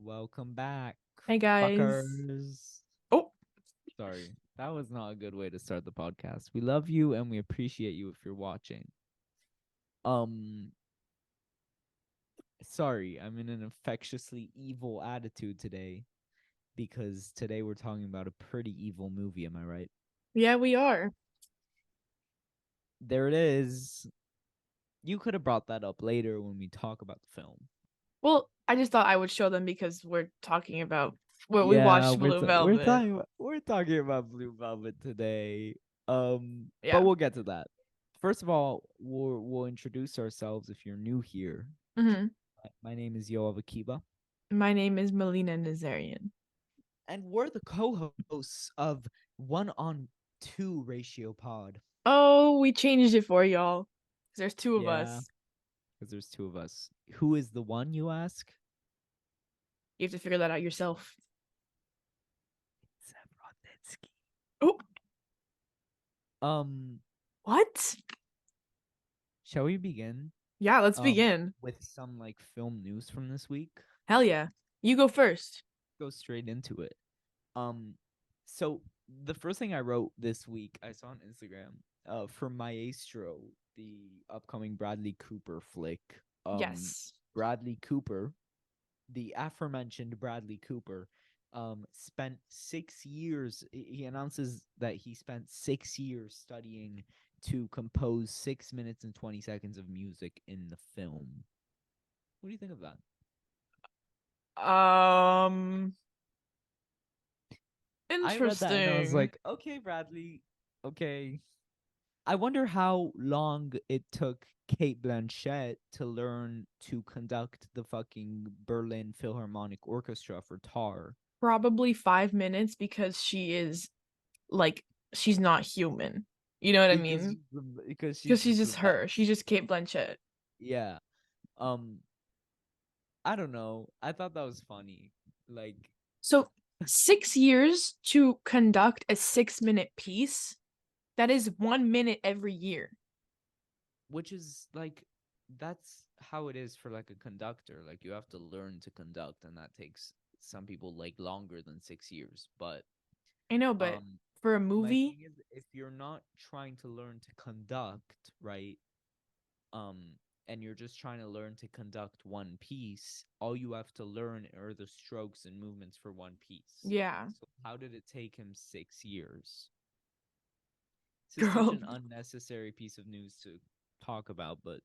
Welcome back, Hey guys. fuckers. Oh, Sorry, that was not a good way to start the podcast. We love you and we appreciate you if you're watching. Um, sorry, I'm in an infectiously evil attitude today because today we're talking about a pretty evil movie, am I right? yeah, we are. There it is. You could have brought that up later when we talk about the film. Well, I just thought I would show them because we're talking about we Yeah, watched we're Blue t- we're Velvet. talking about, we're talking about Blue Velvet today. But Yeah. we'll get to that. First of all, we'll introduce ourselves if you're new here. hmm My name is Yoav Akiva, My name is Melina Nazarian. and we're the co-hosts of One on Two Ratio Pod. Oh, we changed it for y'all. 'Cause there's two of Yeah, us. because there's two of us. Who is the one, you ask? You have to figure that out yourself. Zabrodetsky. Oh, Um, what? shall we begin? Yeah, let's Um, begin. with some like film news from this week. Hell yeah. You go first. Go straight into it. Um, so the first thing I wrote this week, I saw on Instagram, for Maestro, the upcoming Bradley Cooper flick. Yes. Bradley Cooper, the aforementioned Bradley Cooper, spent 6 years. He announces that he spent 6 years studying to compose 6 minutes and 20 seconds of music in the film. What do you think of that? Um, I read that and I was Interesting. like, okay, Bradley, okay. I wonder how long it took Kate Blanchett to learn to conduct the fucking Berlin Philharmonic Orchestra for Tar. Probably 5 minutes because she is like she's not human. You know what I Because mean? she's because Because she's she's just the just her. She's best. just Kate Blanchett. Yeah. Um, I don't know. I thought that was funny. Like, So 6 years to conduct a 6 minute piece. That is 1 minute every year. which is like that's how it is for like a conductor. Like you have to learn to conduct, and that takes some people like longer than 6 years. But I know, but um for a my movie, thing is, if you're not trying to learn to conduct, right, um and you're just trying to learn to conduct one piece, all you have to learn are the strokes and movements for one piece. yeah, So how did it take him 6 years? This is such girl, an unnecessary piece of news to talk about, but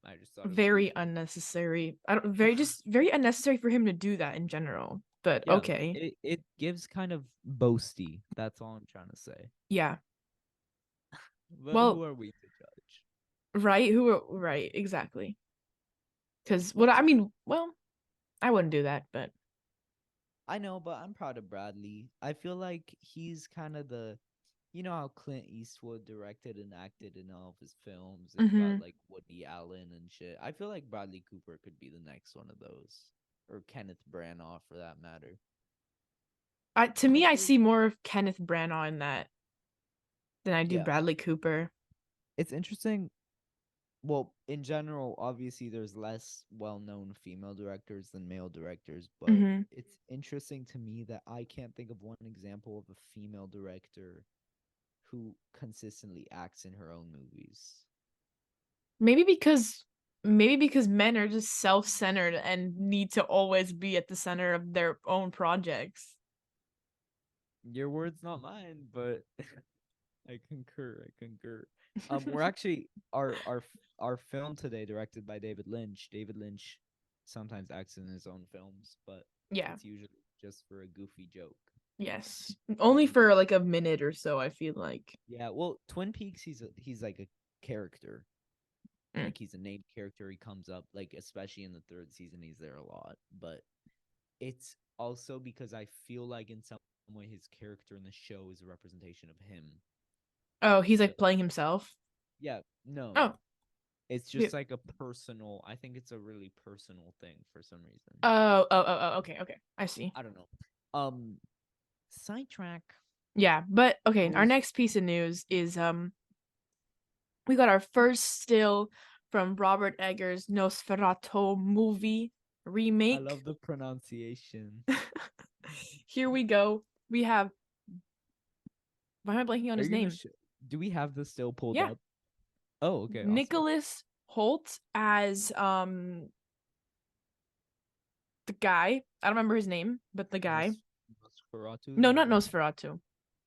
I just thought it was very goofy. unnecessary. I don't very unnecessary for him to do that in general. But Yeah, okay. it gives kind of boasty. That's all I'm trying to say. Yeah. But who Well, are we to judge? right, exactly. Because what I mean, well, I wouldn't do that, but I know, but I'm proud of Bradley. I feel like he's kind of the, you know how Clint Eastwood directed and acted in all of his films, and you got mm-hmm. like Woody Allen and shit. I feel like Bradley Cooper could be the next one of those, or Kenneth Branagh for that matter. To me, I Actually, see more of Kenneth Branagh in that than I do yeah, Bradley Cooper. it's interesting. Well, in general, obviously there's less well-known female directors than male directors, but hmm it's interesting to me that I can't think of one example of a female director who consistently acts in her own movies. Maybe because maybe because men are just self-centered and need to always be at the center of their own projects. Your words, not mine, but I concur. I concur. We're actually our film today directed by David Lynch. David Lynch sometimes acts in his own films, but Yeah. it's usually just for a goofy joke. Yes. What Only do you think? for like a minute or so, I feel like. Yeah, well, Twin Peaks, he's like a character. Mm. Like he's a named character. He comes up like especially in the third season, he's there a lot. But it's also because I feel like in some way his character in the show is a representation of him. Oh, he's So like playing himself. yeah, no. Oh. It's Yeah. just like a personal, I think it's a really personal thing for some reason. Okay, okay. I see. I don't know. Um Sidetrack. Yeah, but okay, our There's next piece of news is we got our first still from Robert Eggers' Nosferatu movie I remake. love the pronunciation. Here we go. We have. Why am I blanking on Are his you gonna name? do we have this still pulled Yeah, up? Oh, okay, awesome. Nicholas Holt as the guy. I don't remember his name, but the guy. Nosferatu, No, the not vampire. Nosferatu.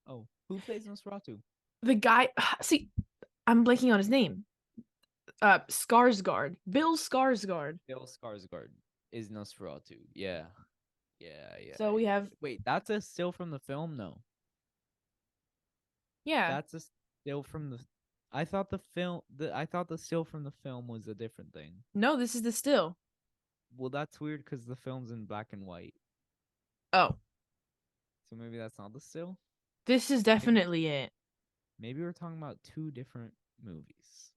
Oh, who plays Nosferatu? The guy. See, I'm blanking on his name. Skarsgård. Bill Skarsgård. Bill Skarsgård is Nosferatu. Yeah. Yeah, yeah, So we yeah. have, Wait, that's a still from the film? No. yeah. That's a still from the I thought the film I thought the still from the film was a different thing. No, this is the still. Well, that's weird because the film's in black and white. Oh, So maybe that's not the still? this is Maybe definitely it. maybe we're talking about two different movies.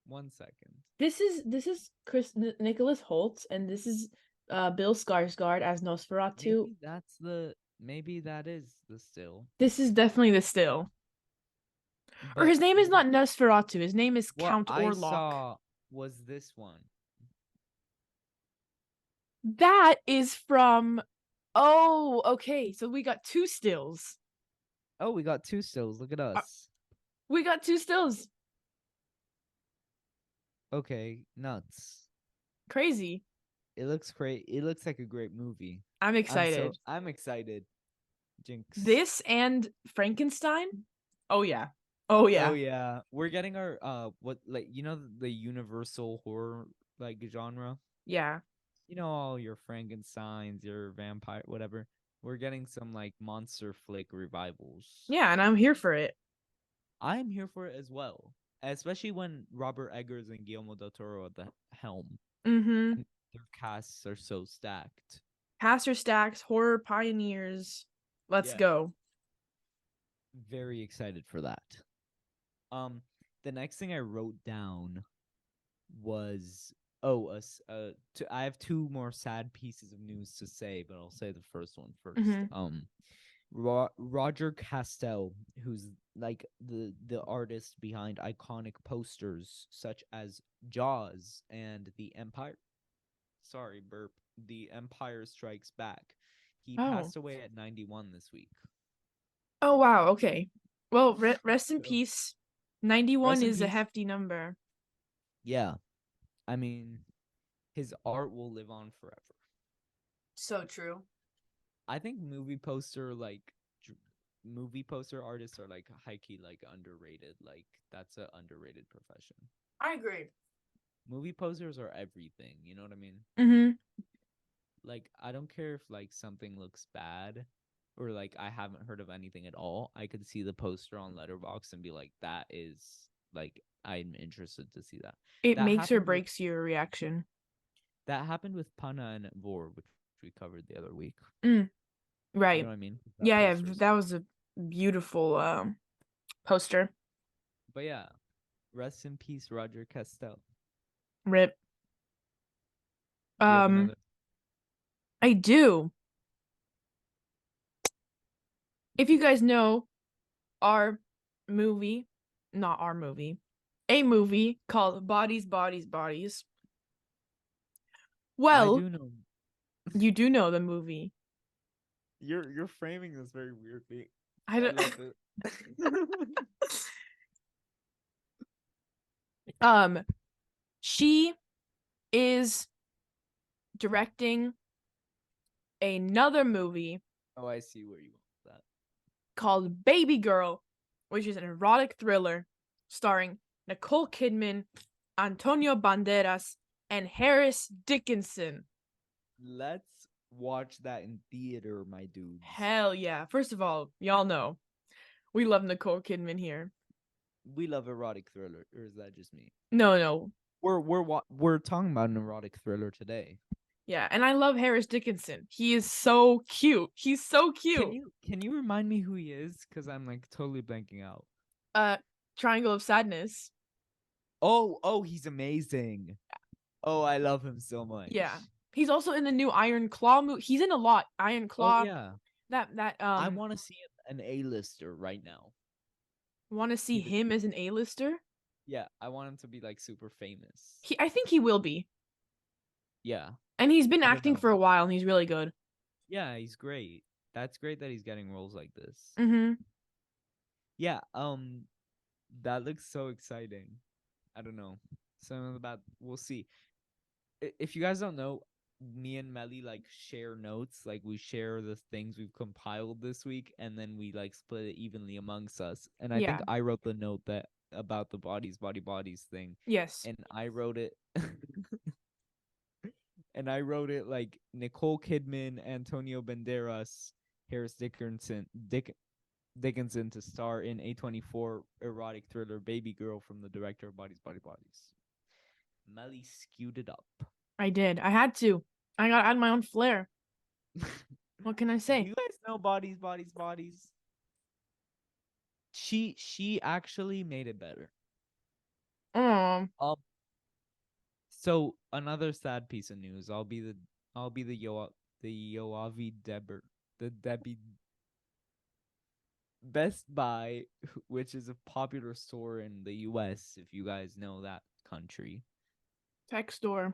1 second. This is Nicholas Holt, and this is Bill Skarsgård as Nosferatu. Maybe that is the still. This is definitely the still. Or But his name is not Nosferatu. His name is what Count I Orlok. saw was this one. That is from. Oh, okay. So we got two stills. Oh, we got two stills. Look at us. We got two stills. Okay, nuts. Crazy. It looks great. It looks like a great movie. I'm excited. I'm excited. Jinx. This and Frankenstein? Oh yeah. Oh yeah. Oh yeah. We're getting our what like the universal horror like genre? Yeah. You know all your Frankensteins, your vampire whatever. We're getting some like monster flick revivals. Yeah, and I'm here for it. I'm here for it as well. Especially when Robert Eggers and Guillermo del Toro at the helm. Mm-hmm. And their casts are so stacked. Pastor Stacks, horror pioneers. Let's Yeah. go. Very excited for that. The next thing I wrote down was I have two more sad pieces of news to say, but I'll say the first one first. Mm-hmm. Roger Castell, who's like the artist behind iconic posters such as Jaws and The Empire. Sorry, burp. The Empire Strikes Back. He Oh. passed away at 91 this week. Oh wow, okay. Well, rest in So, peace. 91 rest in is a peace. hefty number. Yeah. I mean, his art will live on forever. So true. I think movie poster artists are like high key like underrated. Like that's an underrated profession. I agree. Movie posters are everything. You know what I mean? Mm-hmm. Like I don't care if like something looks bad or like I haven't heard of anything at all. I could see the poster on Letterboxd and be like, that is like I'm interested to see that. It That makes or happened with breaks your reaction. that happened with Pana and Vor, which we covered the other week. Right. You know what I mean? That Yeah, poster's- that was a beautiful poster. But yeah, rest in peace, Roger Castell. Rip. Do you have another? I do. If you guys know our movie, not our movie, a movie called Bodies, Bodies, Bodies. Well, I do know. you do know the movie. You're framing this very weirdly. I don't. love it. She is directing another movie Oh, I see where you want that. called Baby Girl, which is an erotic thriller starring Nicole Kidman, Antonio Banderas, and Harris Dickinson. Let's watch that in theater, my dudes. Hell yeah. First of all, y'all know we love Nicole Kidman here. We love erotic thriller, or is that just me? No. We're talking about an erotic thriller today. Yeah, and I love Harris Dickinson. He is so cute. He's so cute. Can you remind me who he is? Because I'm like totally blanking out. Triangle of Sadness. Oh, he's amazing. Oh, I love him so much. Yeah. He's also in the new Iron Claw movie. He's in a lot. Iron Claw. Oh yeah. That I want to see an A-lister right now. Want to see him as an A-lister? Yeah, I want him to be like super famous. I think he will be. Yeah. And he's been I don't acting know. for a while, and he's really good. Yeah, he's great. That's great that he's getting roles like this. Mm-hmm. Yeah, that looks so exciting. I don't know. Some about we'll see. If you guys don't know, me and Meli like share notes. Like we share the things we've compiled this week, and then we like split it evenly amongst us. And I think Yeah. I wrote the note that about the bodies thing, Yes. and I wrote it. And I wrote it like Nicole Kidman, Antonio Banderas, Harris Dickinson to star in A24 erotic thriller Baby Girl from the director of Bodies. Meli skewed it up. I did. I had to. I gotta add my own flair. What can I Do say? you guys know Bodies? She actually made it better. Oh, Um, so another sad piece of news. I'll be the Yoavi Deber the Debbie Best Buy, which is a popular store in the US, if you guys know that country. tech store.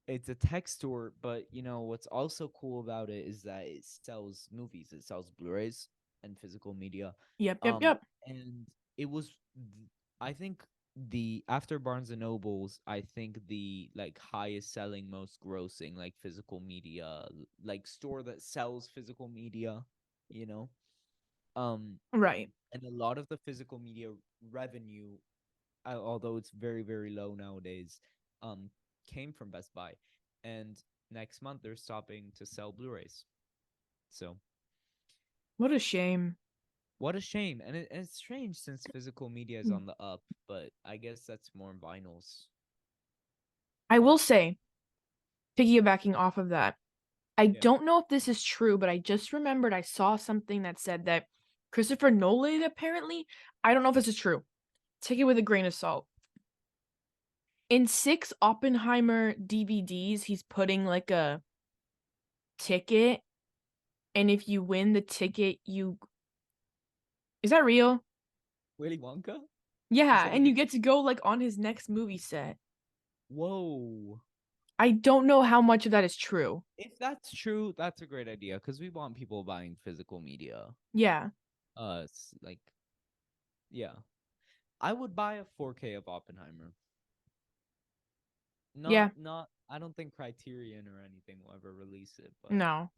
It's a tech store, but you know what's also cool about it is that it sells movies. It sells Blu-rays and physical media. Yep, yep, Um, yep. and it was, I think the after Barnes and Nobles, I think the like highest selling, most grossing like physical media like store that sells physical media. You know, um, Right. and a lot of the physical media revenue, although it's very low nowadays, um, came from Best Buy, and next month they're stopping to sell Blu-rays. So What a shame. what a shame, and it's strange since physical media is on the up, but I guess that's more vinyls. I Yeah, will say, piggybacking off of that, I yeah. don't know if this is true, but I just remembered I saw something that said that Christopher Nolan apparently, I don't know if this is true. Take it with a grain of salt. In 6 Oppenheimer DVDs, he's putting like a ticket, and if you win the ticket, you is that real? Willy Wonka? You Yeah, said you and you get get to go like on his next movie set. whoa. I don't know how much of that is true. If that's true, that's a great idea because we want people buying physical media. Yeah. Like yeah, I would buy a 4K of Oppenheimer. Yeah. Not I don't think Criterion or anything will ever release it, but No,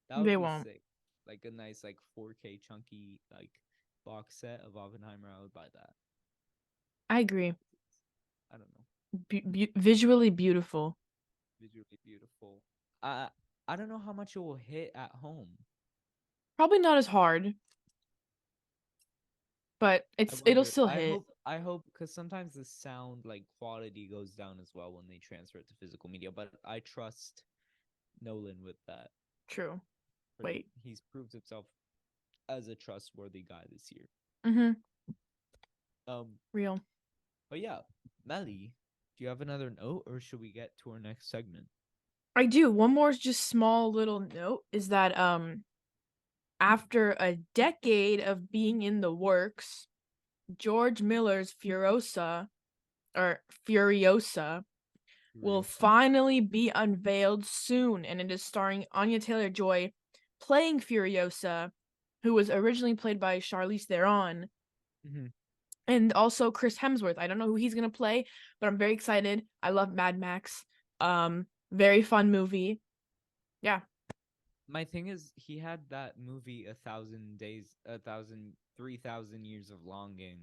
that would they be won't. sick. Like a nice like 4K chunky like box set of Oppenheimer, I would buy that. I agree. I don't know. Visually beautiful. Visually beautiful. I don't know how much it will hit at home. Probably not as hard, but I it'll wonder. still hit. I hope because sometimes the sound like quality goes down as well when they transfer it to physical media, but I trust Nolan with that. True. Wait. He's proved himself as a trustworthy guy this year. Mm-hmm. Um, Real. but yeah, Meli, do you have another note, or should we get to our next segment? I do. One more just small little note is that after a decade of being in the works, George Miller's Furiosa will Furiosa? finally be unveiled soon, and it is starring Anya Taylor-Joy playing Furiosa, who was originally played by Charlize Theron, Mm-hmm. and also Chris Hemsworth. I don't know who he's gonna play, but I'm very excited. I love Mad Max. Very fun movie. Yeah. My thing is, he had that movie, 1,000 days, 3,000 years of longing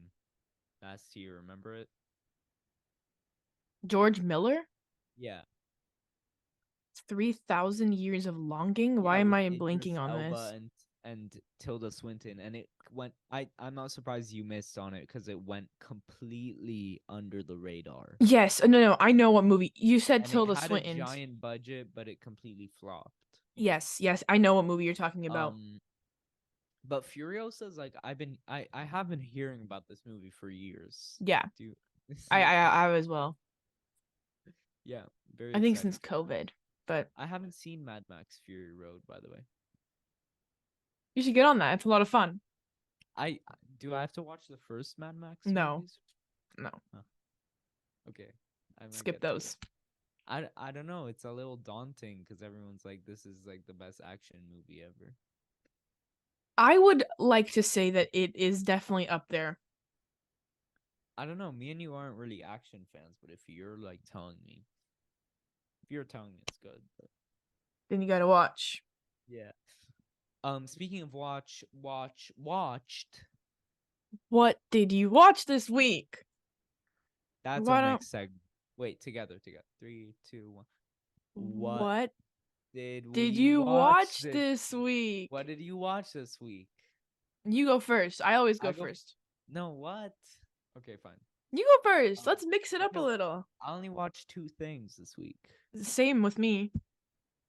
last year. Remember it? George Miller? Yeah. 3,000 Years of Longing? Why Yeah, am with I blinking Idris on Elba this? and Tilda Swinton, and it went. I'm not surprised you missed on it because it went completely under the radar, Yes, no, I know what movie. You said and it Tilda had a Swinton's. giant budget, but it completely flopped. Yes, I know what movie you're talking about. Um, but Furiosa's like I have been hearing about this movie for years. Yeah, Do you, I as well. yeah, very I think excited since for that. COVID, but I haven't seen Mad Max Fury Road, by the way. you should get on that. It's a lot of fun. I do I have to watch the first Mad Max No, movies? no, Huh. Okay, I might skip get to it. those. I don't know. It's a little daunting because everyone's like, this is like the best action movie ever. I would like to say that it is definitely up there. I don't know. Me and you aren't really action fans, but if you're like telling me, if you're telling me it's good, but Then you gotta watch. yeah. Speaking of watched. What did you watch this week? That's our Why don't next segment. Wait, together. Three, two, one. What what did did we you watch watch this this week? week? What did you watch this week? You go first. I always I go go. first. No, what? Okay, fine. You go first. Um, Let's mix it up a because little. I only watched two things this week. Same with me.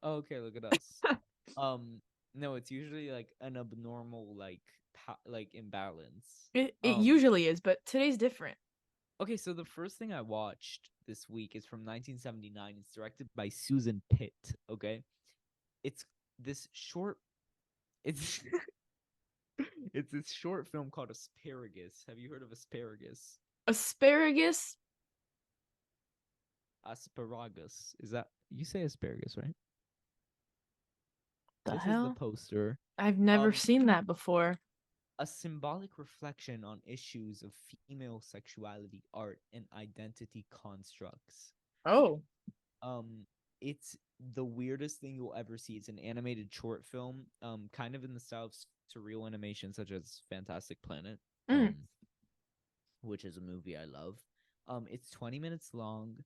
Oh, okay, look at us. Um, no, it's usually like an abnormal like imbalance. It usually is, but today's different. Okay, so the first thing I watched this week is from 1979. It's directed by Susan Pitt. Okay, it's this short. It's it's this short film called Asparagus. Have you heard of Asparagus? Asparagus? Asparagus. Is that you say asparagus, right? The This is the hell? poster. I've never Um, seen that before. a symbolic reflection on issues of female sexuality, art, and identity constructs. Oh. Um, it's the weirdest thing you'll ever see. It's an animated short film, kind of in the style of surreal animation, such as Fantastic Planet, Mm. which is a movie I love. It's 20 minutes long.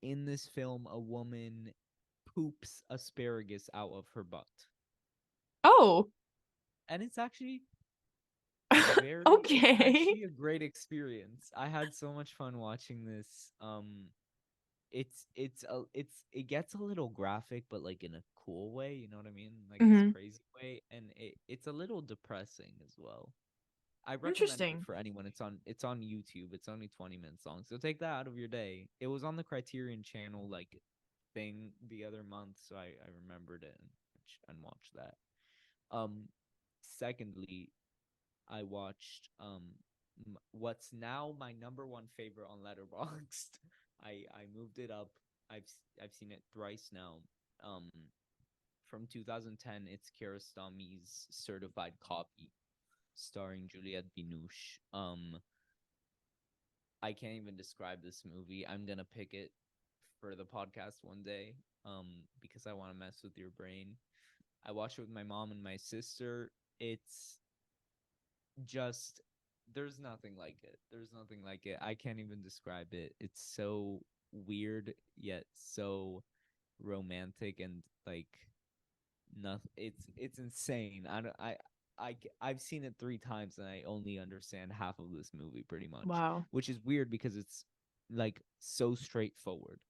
In this film, a woman poops asparagus out of her butt, Oh. and it's actually it's Okay. actually a great experience. I had so much fun watching this. It gets a little graphic, but like in a cool way, you know what I mean? Like this Hmm. crazy way, and it's a little depressing as well. I recommend it Interesting. for anyone. It's on YouTube. It's only 20 minutes long, so take that out of your day. It was on the Criterion Channel like thing the other month, so I remembered it and watched that. Um, secondly, I watched what's now my number one favorite on Letterboxd. I moved it up. I've seen it thrice now. Um, from 2010, it's Kiarostami's Certified Copy, starring Juliette Binoche. I can't even describe this movie. I'm gonna pick it for the podcast one day. Because I want to mess with your brain. I watched it with my mom and my sister. It's just there's nothing like it. There's nothing like it. I can't even describe it. It's so weird yet so romantic and like nothing. It's insane. I don't I've seen it 3 times and I only understand half of this movie pretty much, Wow. which is weird because it's like so straightforward.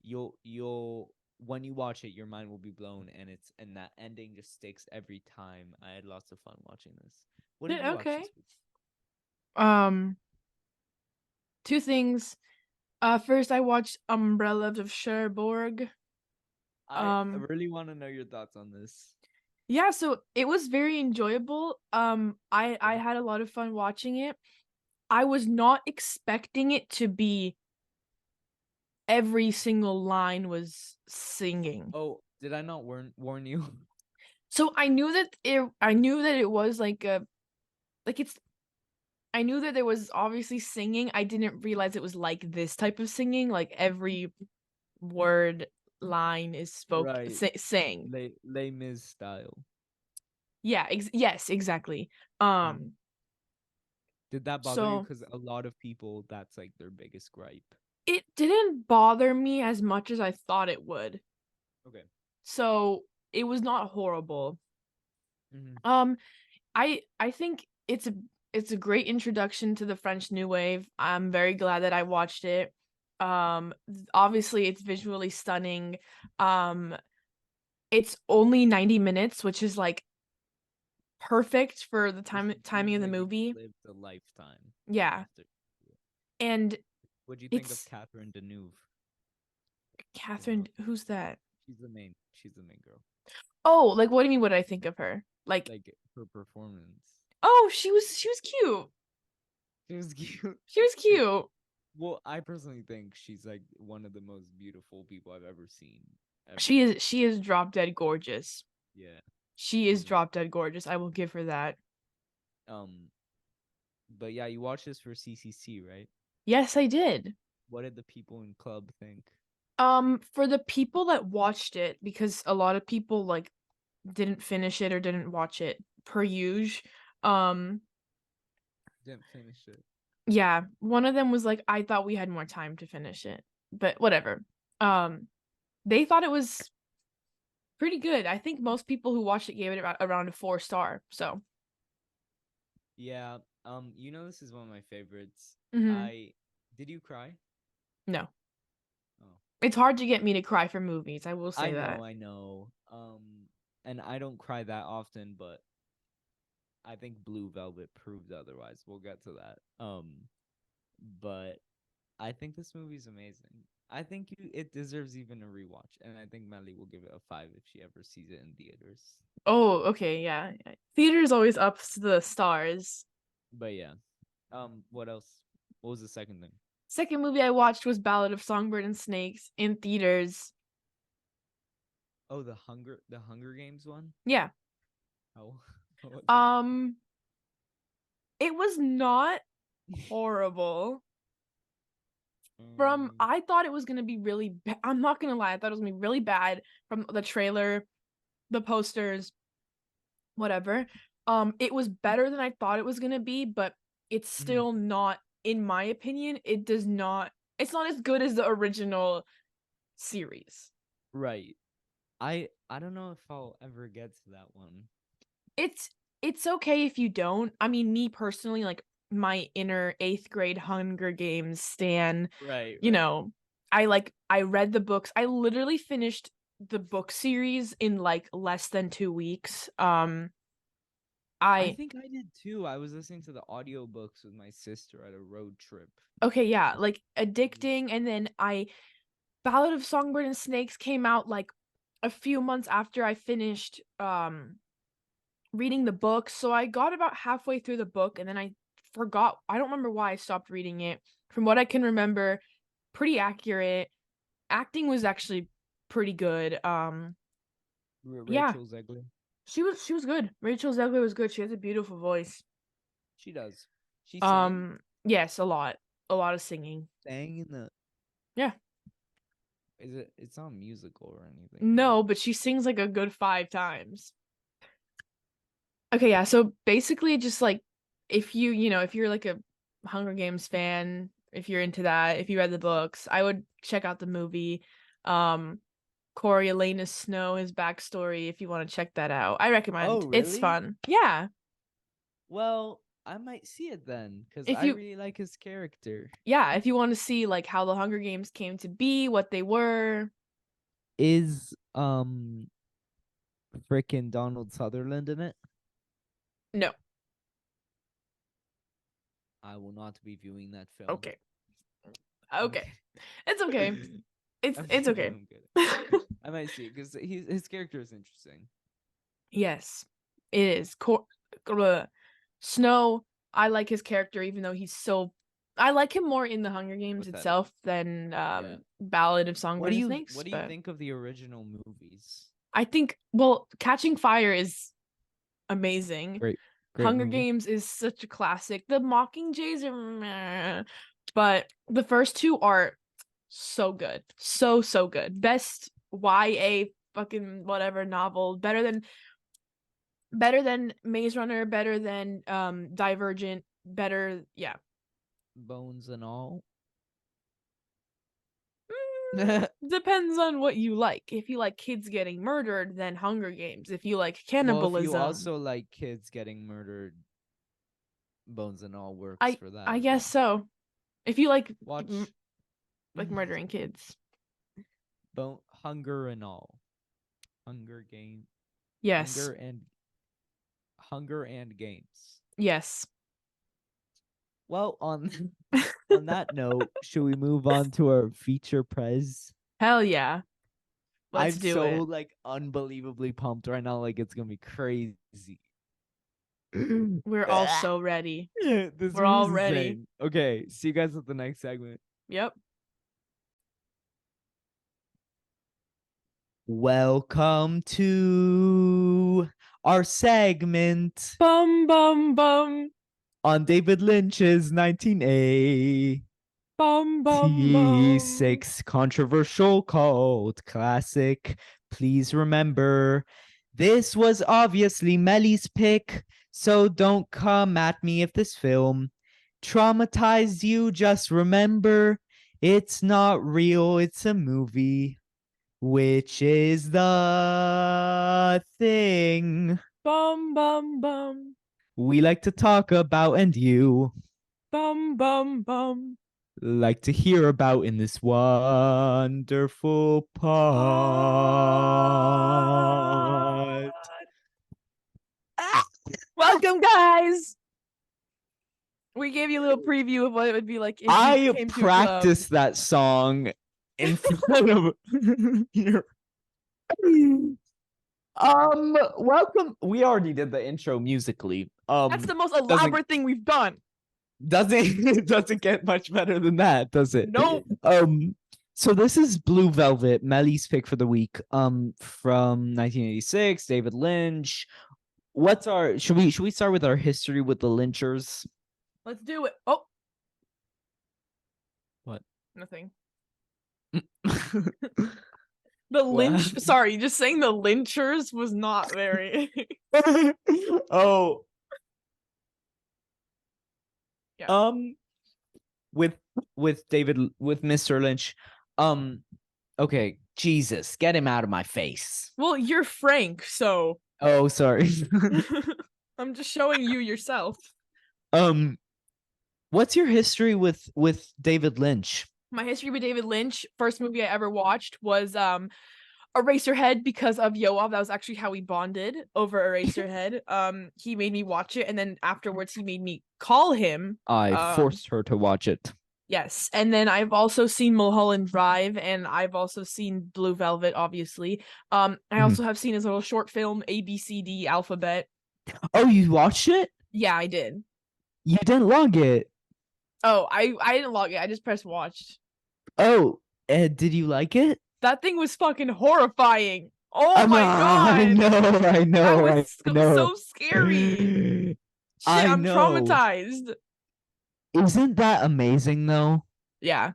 You'll when you watch it, your mind will be blown, and that ending just sticks every time. I had lots of fun watching this. What did you watch Okay. this week? Um, two things. First I watched Umbrellas of Cherbourg. I Um, really want to know your thoughts on this. yeah, so it was very enjoyable. I Okay. had a lot of fun watching it. I was not expecting it to be every single line was singing. Oh, did I not warn you? So I knew that it was like a like it's I knew that there was obviously singing. I didn't realize it was like this type of singing, like every word line is Right. sang. Les Mis style. Yeah, yes, exactly. Mm. Um Did that bother you? so Because a lot of people, that's like their biggest gripe. it didn't bother me as much as I thought it would. Okay. So it was not horrible. Mm-hmm. Um I think it's a great introduction to the French New Wave. I'm very glad that I watched it. Obviously it's visually stunning. Um it's only 90 minutes, which is like perfect for the It timing seems of the like you movie. lived a lifetime Yeah. after. And What'd you think of it's Catherine Deneuve? The one Catherine, on who's that? she's the main girl. Oh, like what do you mean what I think of her? Like, Like her performance. oh, she was cute. She was cute. She was cute. Well, I personally think she's like one of the most beautiful people I've ever seen. Ever. She is drop dead gorgeous. Yeah. She is drop dead gorgeous. I will give her that. But yeah, you watched this for CCC, right? Yes, I did. What did the people in club think? For the people that watched it, because a lot of people like didn't finish it or didn't watch it per usual. Didn't finish it. Yeah, one of them was like, I thought we had more time to finish it, but whatever. They thought it was pretty good. I think most people who watched it gave it around a 4-star. So. Yeah. This is one of my favorites. Mhm. Did you cry? No. Oh. It's hard to get me to cry for movies. I will say that. I know. And I don't cry that often, but I think Blue Velvet proved otherwise. We'll get to that. But I think this movie's amazing. I think it deserves even a rewatch, and I think Meli will give it a 5 if she ever sees it in theaters. Oh, okay, yeah. Theater is always up to the stars. But yeah. What else? What was the second thing? Second movie I watched was Ballad of Songbird and Snakes in theaters. Oh, the Hunger Games one? Yeah. Oh. What was It was not it? horrible. Um, I thought it was gonna be really I'm not gonna lie, I thought it was gonna be really bad from the trailer, the posters, whatever. It was better than I thought it was gonna be, but it's still not, in my opinion, it's not as good as the original series. right. I don't know if I'll ever get to that one. It's okay if you don't. I mean, me personally, like my inner 8th grade Hunger Games stan, Right, you know, I read the books. I literally finished the book series in like less than 2 weeks. I I think I did too. I was listening to the audiobooks with my sister at a road trip. Okay, yeah, like addicting, and then Ballad of Songbird and Snakes came out like a few months after I finished reading the book. So I got about halfway through the book and then I forgot. I don't remember why I stopped reading it. From what I can remember, pretty accurate. Acting was actually pretty good. Yeah, Rachel Zegler. she was good. Rachel Zegler was good. She has a beautiful voice. She does. She sang. Yes, a lot. A lot of singing. Sang in the. Yeah. It's not musical or anything, No, right? but she sings like a good 5 times. Okay, yeah. So basically just like if if you're like a Hunger Games fan, if you're into that, if you read the books, I would check out the movie. Coriolanus Snow, his backstory, if you want to check that out. I Oh, recommend. It's really? fun. Yeah. Well, I might see it then, because If I you really like his character. if you want to see like how the Hunger Games came to be, what they were. Is frickin' Donald Sutherland in it? No. I will not be viewing that film. Okay. Okay. It's okay. It's I'm it's kidding, okay. I'm kidding. I might see it because his character is interesting. Yes, it is. Snow, I like his character, even though he's so. I like him more in the Hunger Games Pathetic. itself than Yeah. Ballad of Songbird and Snakes. What do you think of the original movies? I think, Catching Fire is amazing. Great Hunger movie. Games is such a classic. The Mockingjays are meh, but the first two are so good. So good. Best YA fucking whatever novel. Better than Maze Runner, better than Divergent, better, yeah. Bones and all. Depends on what you like. If you like kids getting murdered, then Hunger Games. If you like Well, if you cannibalism, also like kids getting murdered, Bones and all works I for that I as guess well. so. If you like Watch murdering kids. Hunger and all. Hunger Game. Yes. Hunger and Games. Yes. Well, on on that note, should we move on to our feature prez? Hell yeah. Let's I'm do so it. like unbelievably pumped right now, like it's gonna be crazy. We're all so ready. This We're all movie's ready. insane. Okay, see you guys at the next segment. Yep. Welcome to our segment Bum bum bum. on David Lynch's 1980. Bum bum bum. T6 controversial cult classic. Please remember, this was obviously Meli's pick, so don't come at me if this film traumatized you. Just remember, it's not real, it's a movie, which is the thing Bum bum bum. we like to talk about and you Bum bum bum. like to hear about in this wonderful pod. Welcome, guys. We gave you a little preview of what it would be like if you I came to a club. practiced that song in front of your. Welcome. We already did the intro musically. That's the most elaborate thing we've done. It doesn't get much better than that, does it? Nope. So this is Blue Velvet, Meli's pick for the week. From 1986, David Lynch. What's our should we start with our history with the Lynchers? Let's do it. Oh. What? Nothing. The Lynch. Sorry, just saying the Lynchers was not very. Oh. Yeah. With Mr. Lynch. Okay, Jesus, get him out of my face. Well, you're Frank, so. Oh, sorry. I'm just showing you yourself. What's your history with David Lynch? My history with David Lynch, first movie I ever watched was Eraserhead because of Yoav. That was actually how we bonded over Eraserhead. He made me watch it, and then afterwards he made me call him. I forced her to watch it. Yes, and then I've also seen Mulholland Drive, and I've also seen Blue Velvet, obviously. I also have seen his little short film ABCD Alphabet. Oh, you watched it? Yeah, I did. You didn't log it. Oh, I didn't log it. I just pressed watched. Oh, did you like it? That thing was fucking horrifying. Oh my god! I know. That was so scary. Shit, I'm traumatized. Isn't that amazing though? Yeah.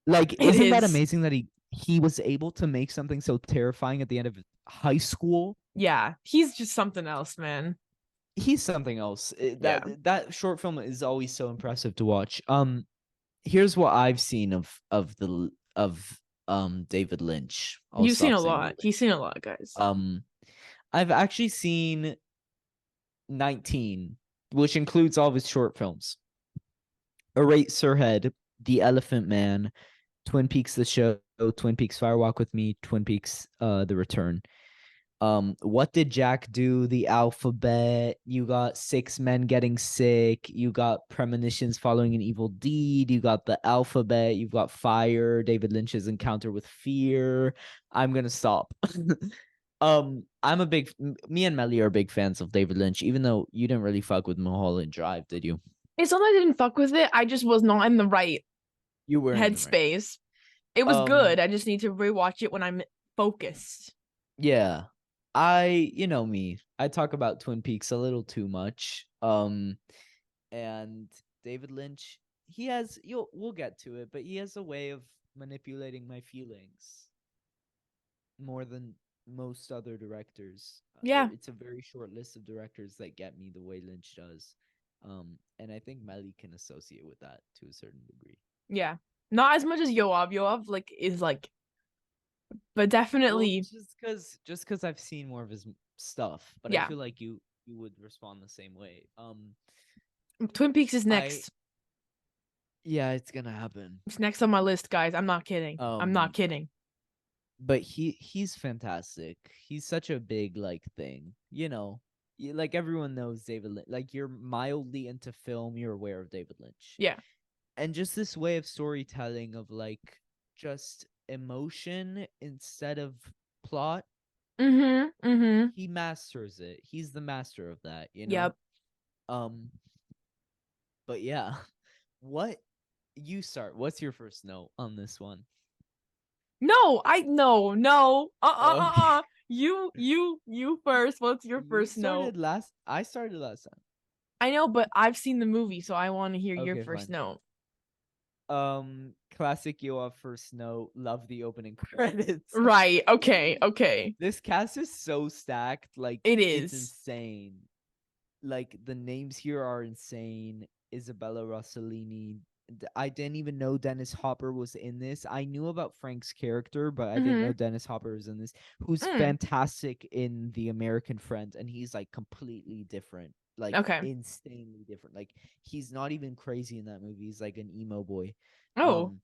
Like, isn't that amazing that he was able to make something so terrifying at the end of high school? Yeah, he's just something else, man. He's something else. That short film is always so impressive to watch. Here's what I've seen of David Lynch. You've seen a lot. He's seen a lot, guys. I've actually seen 19, which includes all of his short films. Eraserhead, The Elephant Man, Twin Peaks the Show, Twin Peaks Fire Walk with Me, Twin Peaks The Return. What Did Jack Do? The Alphabet. You got Six Men Getting Sick. You got Premonitions Following an Evil Deed. You got The Alphabet. You've got Fire. David Lynch's Encounter with Fear. I'm gonna stop. Me and Meli are big fans of David Lynch, even though you didn't really fuck with Mulholland Drive, did you? It's not that I didn't fuck with it. I just was not in the right headspace. It was good. I just need to rewatch it when I'm focused. Yeah. You know me. I talk about Twin Peaks a little too much. And David Lynch, we'll get to it, but he has a way of manipulating my feelings more than most other directors. Yeah. It's a very short list of directors that get me the way Lynch does. And I think Meli can associate with that to a certain degree. Yeah. Not as much as Yoav. Yoav is but definitely just because I've seen more of his stuff, but I feel like you would respond the same way. Twin Peaks is next. Yeah, it's gonna happen. It's next on my list, guys. I'm not kidding. I'm not kidding. But he's fantastic. He's such a big thing, you know. Like everyone knows David Lynch. Like you're mildly into film, you're aware of David Lynch. Yeah. And just this way of storytelling of just emotion instead of plot. He masters it. He's the master of that, you know? Yep. Um, but yeah. What you start? What's your first note on this one? No, no. Okay. You first. What's your You first note? started last I started last time. I know, but I've seen the movie, so I want to hear your Okay, first fine. note. Classic Yoav first note. Love the opening credits. Right. Okay. Okay. This cast is so stacked, like It it's is. insane. Like the names here are insane. Isabella Rossellini. I didn't even know Dennis Hopper was in this. I knew about Frank's character, but I didn't know Mm-hmm. Dennis Hopper was in this. Who's Mm. fantastic in The American Friend, and he's like completely different, like Okay. insanely different. Like he's not even crazy in that movie. He's like an emo boy. Oh. Um,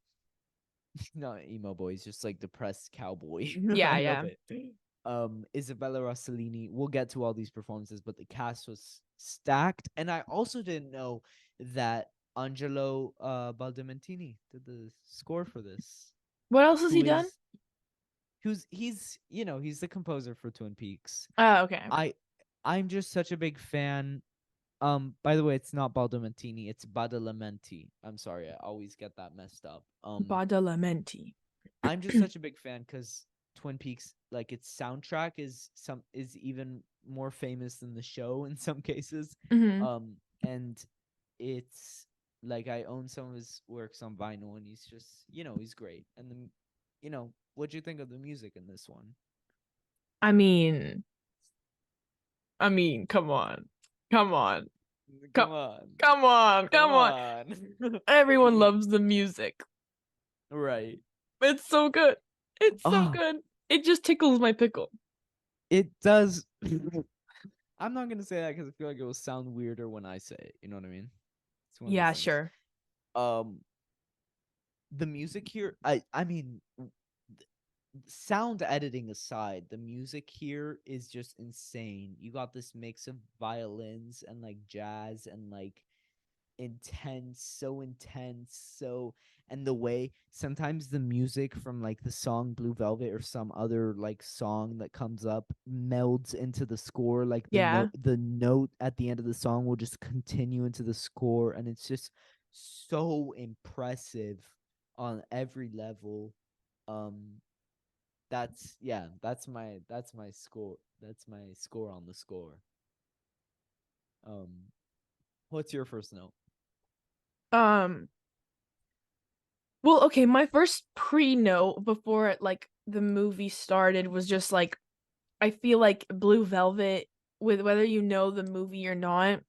not emo boy. He's just like depressed cowboy. Yeah. I love Yeah. it. Isabella Rossellini. We'll get to all these performances, but the cast was stacked, and I also didn't know that Angelo Baldamentini did the score for this. What else has he Who done? is he's he's the composer for Twin Peaks. Okay. I I'm just such a big fan. By the way, it's not Baldamentini, it's Badalamenti. I'm sorry, I always get that messed up. Badalamenti. I'm just such a big fan because Twin Peaks, like its soundtrack is even more famous than the show in some cases. Mm-hmm. And it's like I own some of his works on vinyl, and he's just he's great. And then what'd you think of the music in this one? I mean, come on. Come on. Come, Come on, come on. come Come on. on, Everyone loves the music. right? It's so good. It's so Oh, good. It just tickles my pickle. it does. I'm not gonna say that because I feel like it will sound weirder when I say it. You know what I mean? It's one of those Yeah, things. sure. Um, the music here, I mean, sound editing aside, the music here is just insane. You got this mix of violins and like jazz and like intense, so and the way sometimes the music from like the song Blue Velvet or some other like song that comes up melds into the score, like Yeah. the note at the end of the song will just continue into the score, and it's just so impressive on every level. um that's my score. That's my score on the score. um what's your first note? Um, well, okay, my first pre-note before like the movie started was just like I feel like Blue Velvet, with whether you know the movie or not,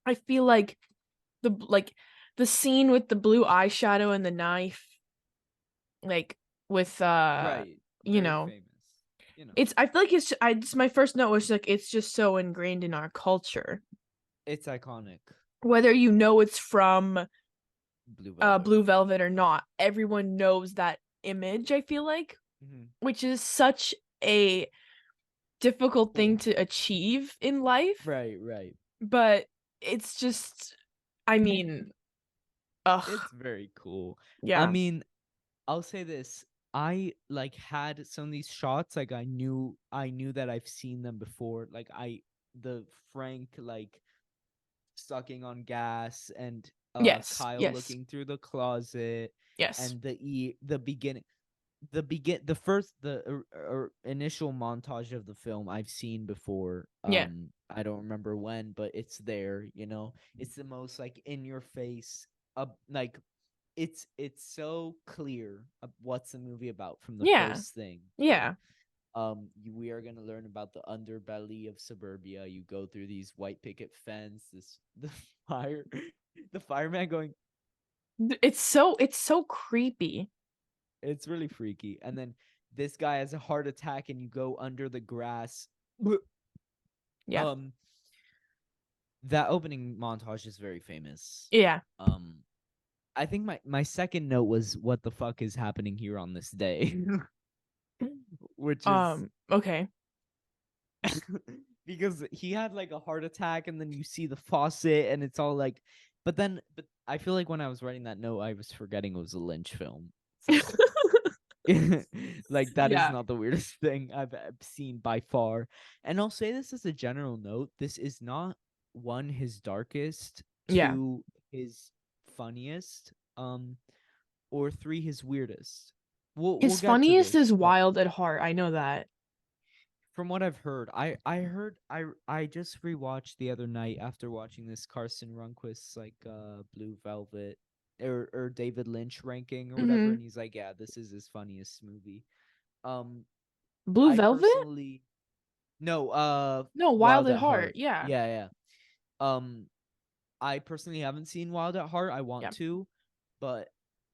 I feel like the scene with the blue eyeshadow and the knife, like with Right, you very know, famous, you know. it's I feel like it's my first note was like it's just so ingrained in our culture. It's iconic. Whether you know it's from Blue Velvet or Blue not. Velvet or not, everyone knows that image, I feel like, Mm-hmm. which is such a difficult thing Cool. to achieve in life, Right. but it's just I mean, ugh, It's very cool. I yeah. mean, I'll say this. I like had some of these shots, like I knew that I've seen them before. Like the Frank like sucking on gas, and Yes. Kyle Yes. looking through the closet, Yes. and the beginning, the first initial montage of the film I've seen before. Yeah. I don't remember when, but it's there. It's the most like in your face. Like it's so clear what's the movie about from the Yeah. first thing. Yeah. We are gonna learn about the underbelly of suburbia. You go through these white picket fence, the fire, the fireman going. It's so creepy. It's really freaky. And then this guy has a heart attack, and you go under the grass. Yeah. Um, that opening montage is very famous. Yeah. I think my second note was what the fuck is happening here on this day, which is Okay. because he had like a heart attack, and then you see the faucet, and it's all like, but I feel like when I was writing that note, I was forgetting it was a Lynch film. So Like, that is Yeah. not the weirdest thing I've seen by far. And I'll say this as a general note: this is not, one, his darkest; Yeah. two, his funniest; or three, his weirdest. We'll His get to funniest this, is but Wild at Heart. I know that. from what I've heard, I just rewatched the other night after watching this Carson Runquist's like Blue Velvet or David Lynch ranking or whatever, Mm-hmm. and he's like, yeah, this is his funniest movie. Um, Blue I Velvet? personally no, No, Wild Wild at at Heart. Heart. Yeah. Yeah, yeah. Um, I personally haven't seen Wild at Heart. I want Yeah. to, but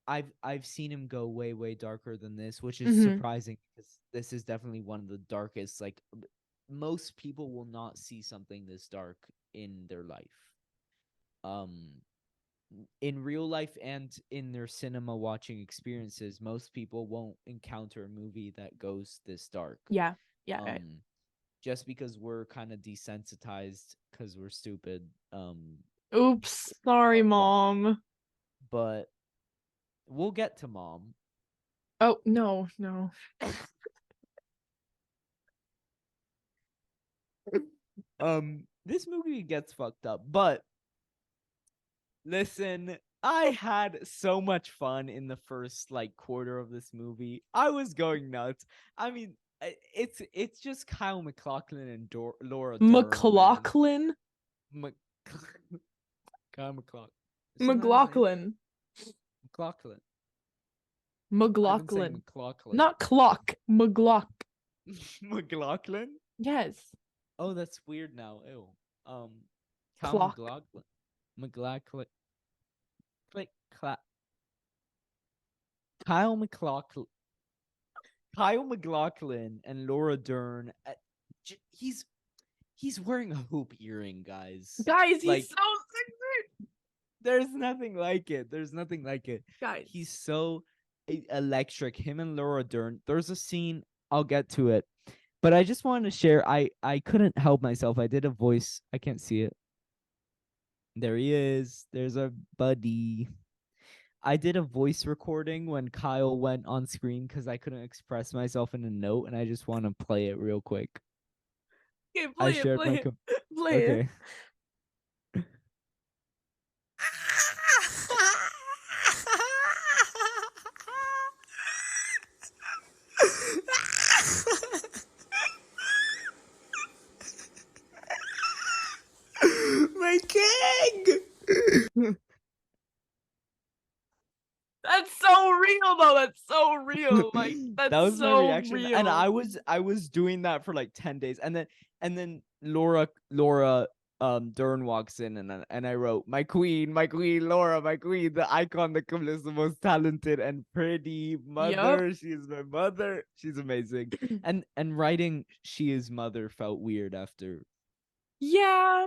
I've seen him go way darker than this, which is Mm-hmm. surprising because this is definitely one of the darkest. Like, most people will not see something this dark in their life. Um, in real life and in their cinema watching experiences, most people won't encounter a movie that goes this dark. Yeah. Yeah. Right. Um, just because we're kind of desensitized because we're stupid. Oops. Sorry, Mom. But we'll get to Mom. Oh, no, no. This movie gets fucked up, but listen, I had so much fun in the first like quarter of this movie. I was going nuts. I mean, it's just Kyle MacLachlan and Laura Dern, man. McLaughlin? Mc- Kyle MacLachlan. Isn't that his name? McLaughlin. MacLachlan. I've been saying McLaughlin. MacLachlan. Not clock. McLaugh. MacLachlan? Yes. Oh, that's weird now. Ew. Um, Kyle Clock. MacLachlan. MacLachlan. Click clap. Kyle MacLachlan. Kyle MacLachlan and Laura Dern. He's wearing a hoop earring, guys. Guys, he's Like, so sexy. there's nothing like it. There's nothing like it. Guys. He's so electric. Him and Laura Dern. There's a scene. I'll get to it, but I just wanted to share. I couldn't help myself. I did a voice. I can't see it. There he is. There's our buddy. I did a voice recording when Kyle went on screen because I couldn't express myself in a note, and I just want to play it real quick. Okay, I play it, shared play my it. Play it. okay. My king. That's so real though. That's so real. Like That that's was my so reaction, and real. I was doing that for like 10 days, and then Laura Dern walks in, and I wrote, my queen, Laura, my queen, the icon, the coolest, the most talented and pretty mother. Yup. She's my mother. She's amazing. And writing she is mother felt weird after, Yeah.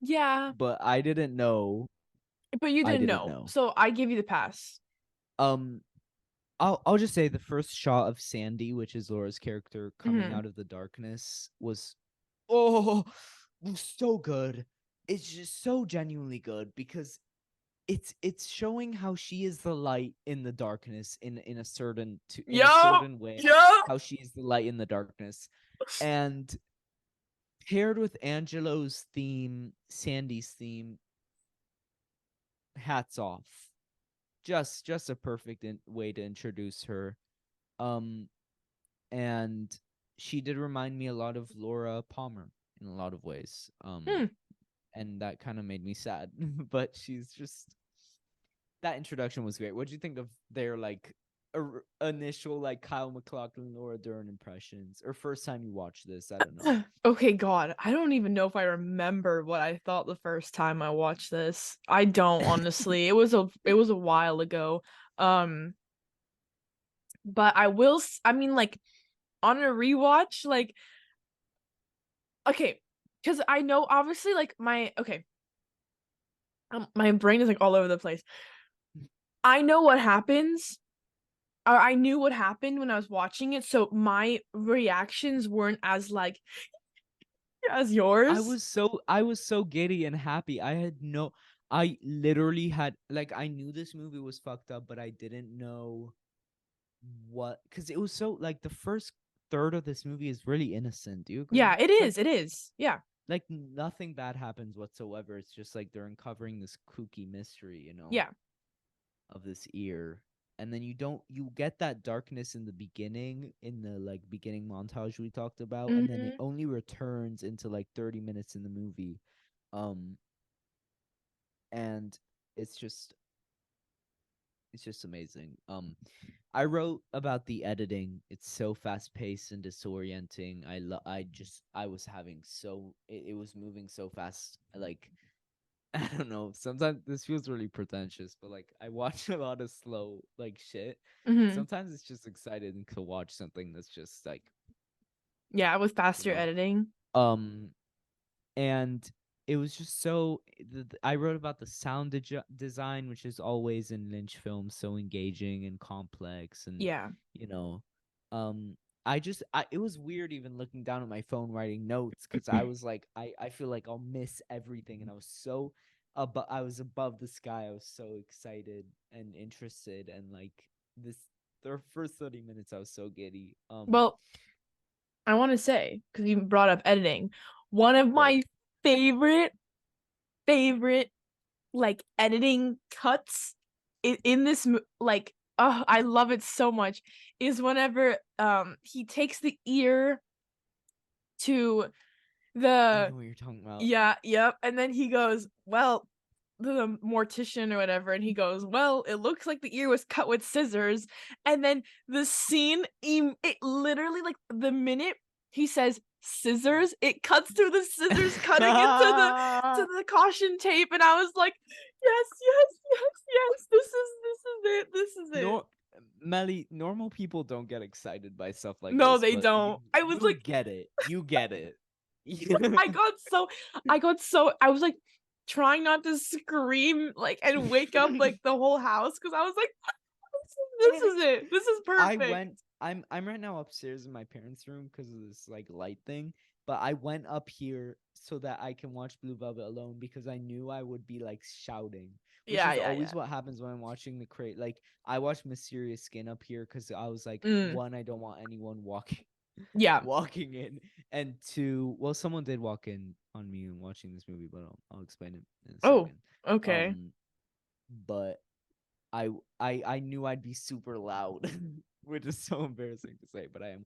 Yeah. but I didn't know. But you I didn't didn't know. know. So I give you the pass. Um, I'll just say the first shot of Sandy, which is Laura's character coming Mhm. out of the darkness, oh was so good. It's just so genuinely good because it's showing how she is the light in the darkness in a certain in a Yup. certain way, Yup. how she is the light in the darkness. And paired with Angelo's theme, Sandy's theme, hats off. Just a perfect way to introduce her. Um and she did remind me a lot of Laura Palmer in a lot of ways. Hmm. And that kind of made me sad. But she's just, that introduction was great. What do you think of their like initial like Kyle MacLachlan, Laura Dern impressions, or first time you watched this? I don't know. Okay, God. I don't even know if I remember what I thought the first time I watched this. I don't honestly. It was a while ago. Um, but I mean like on a rewatch, like okay, because I know obviously like my brain is like all over the place. I know what happens. Or I knew what happened when I was watching it, so my reactions weren't as like as yours. I was so giddy and happy. I literally had like, I knew this movie was fucked up, but I didn't know what, because it was so like the first third of this movie is really innocent. Do you Yeah, agree? it It's like is. It is. Yeah. nothing bad happens whatsoever. It's just like they're uncovering this kooky mystery, Yeah. of this ear. And then you get that darkness in the beginning, in the like beginning montage we talked about, and then it Hmm. only returns into like 30 minutes in the movie. Um and it's just it's just amazing. I wrote about the editing. It's so fast paced and disorienting. I was having it was moving so fast. Like I don't know. Sometimes this feels really pretentious, but like I watch a lot of slow like shit. Hmm. Sometimes it's just exciting to watch something that's just like, Yeah, with you faster know. editing. Um and it was just so I wrote about the sound design, which is always in Lynch films so engaging and complex, and Yeah. you know um it was weird even looking down at my phone writing notes, because I was like, I feel like I'll miss everything, and I was so I was above the sky. I was so excited and interested, and like this the first 30 minutes I was so giddy. Well, I want to say, because you brought up editing, one of Right. my favorite, favorite, like editing cuts in this, like, oh, I love it so much, is whenever he takes the ear to I the, know what you're talking about. yeah, yep, and then he goes, well, the mortician or whatever, and he goes, well, it looks like the ear was cut with scissors, and then the scene, it literally, like, the minute he says scissors, it cuts through the scissors cutting into the caution tape, and I was like, yes, yes, yes, yes, this is it. Nor Meli, normal people don't get excited by stuff like No, this, they but don't. I was you like, get it. You get it. I got so, I was like trying not to scream like and wake up like the whole house, because I was like, this is it. This is I perfect. went I'm right now upstairs in my parents' room because of this like light thing, but I went up here so that I can watch Blue Velvet alone, because I knew I would be like shouting, which Yeah, is yeah, yeah. always what happens when I'm watching the crate. Like I watched Mysterious Skin up here because I was like, Mm, one, I don't want anyone walking yeah. walking in, and two, well, someone did walk in on me and watching this movie, but I'll explain it in a Oh, second. okay. Um, but I knew I'd be super loud, which is so embarrassing to say, but I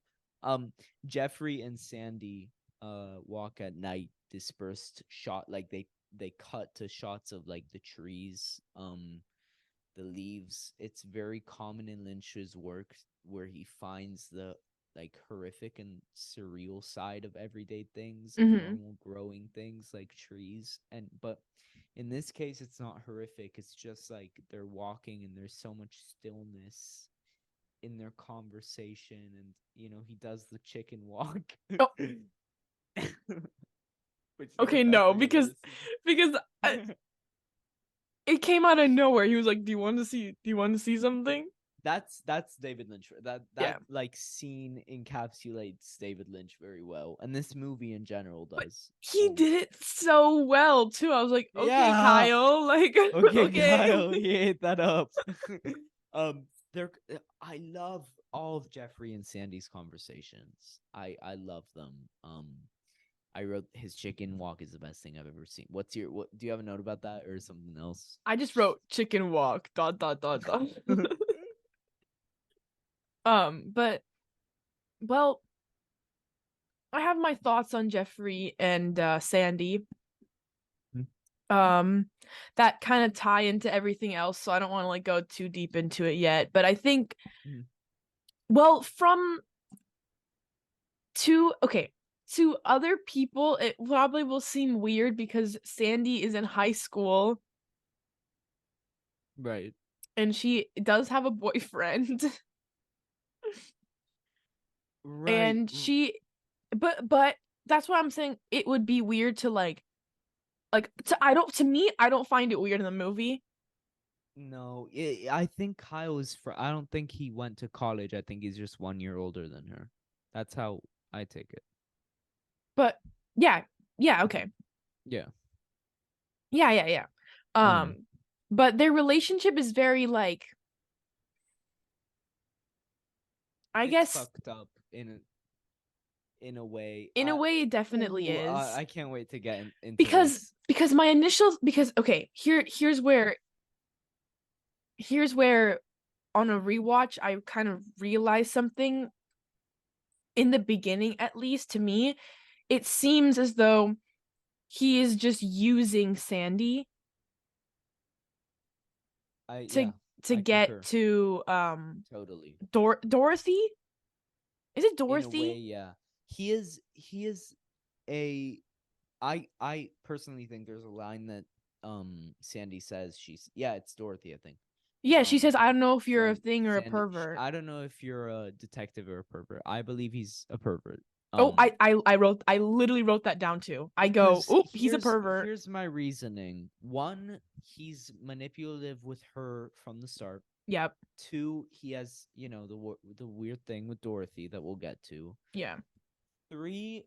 am. Jeffrey and Sandy walk at night, dispersed shot, like they cut to shots of like the trees, the leaves. It's very common in Lynch's work where he finds the like horrific and surreal side of everyday things and Mm-hmm. normal growing things like trees. And but in this case it's not horrific. It's just like they're walking and there's so much stillness in their conversation, and he does the chicken walk. Oh, Which is the okay, best no, thing I've because ever because I, seen. it came out of nowhere. He was like, "Do you want to see? Do you want to see something?" That's David Lynch. That Yeah, like scene encapsulates David Lynch very well, and this movie in general but does. he did it so well too. I was like, "Okay, Yeah. Kyle, like, Okay, okay." Kyle, he ate that up. um, there. I love all of Jeffrey and Sandy's conversations. I love them. I wrote his chicken walk is the best thing I've ever seen. What do you have a note about that or something else? I just wrote chicken walk dot dot dot dot. But, well, I have my thoughts on Jeffrey and Sandy. Um, that kind of tie into everything else, so I don't want to like go too deep into it yet. But I think, well, from okay, to other people, it probably will seem weird because Sandy is in high school Right. and she does have a boyfriend. Right. And she, but that's what I'm saying. It would be weird to to me, I don't find it weird in the movie. No, I think Kyle is for. I don't think he went to college. I think he's just 1 year older than her. That's how I take it. But yeah, yeah, okay. Yeah. Yeah, yeah, yeah. But their relationship is very like, I it's guess fucked up in a way. in a way it definitely is. I can't wait to get into because this. because my initial because okay, here's where on a rewatch I kind of realized something. In the beginning, at least to me, it seems as though he is just using Sandy Yeah, to I get concur to totally. Dorothy. Is it In a way, Dorothy? yeah. He is a I personally think there's a line that Sandy says it's Dorothy, I think. Yeah, she says, I don't know if you're a thing or a Sandy, pervert. I don't know if you're a detective or a pervert. I believe he's a pervert. Oh, I literally wrote that down too. I go, Because oh, he's a pervert. here's my reasoning. One, he's manipulative with her from the start. Yep. Two, he has the weird thing with Dorothy that we'll get to. Yeah. Three,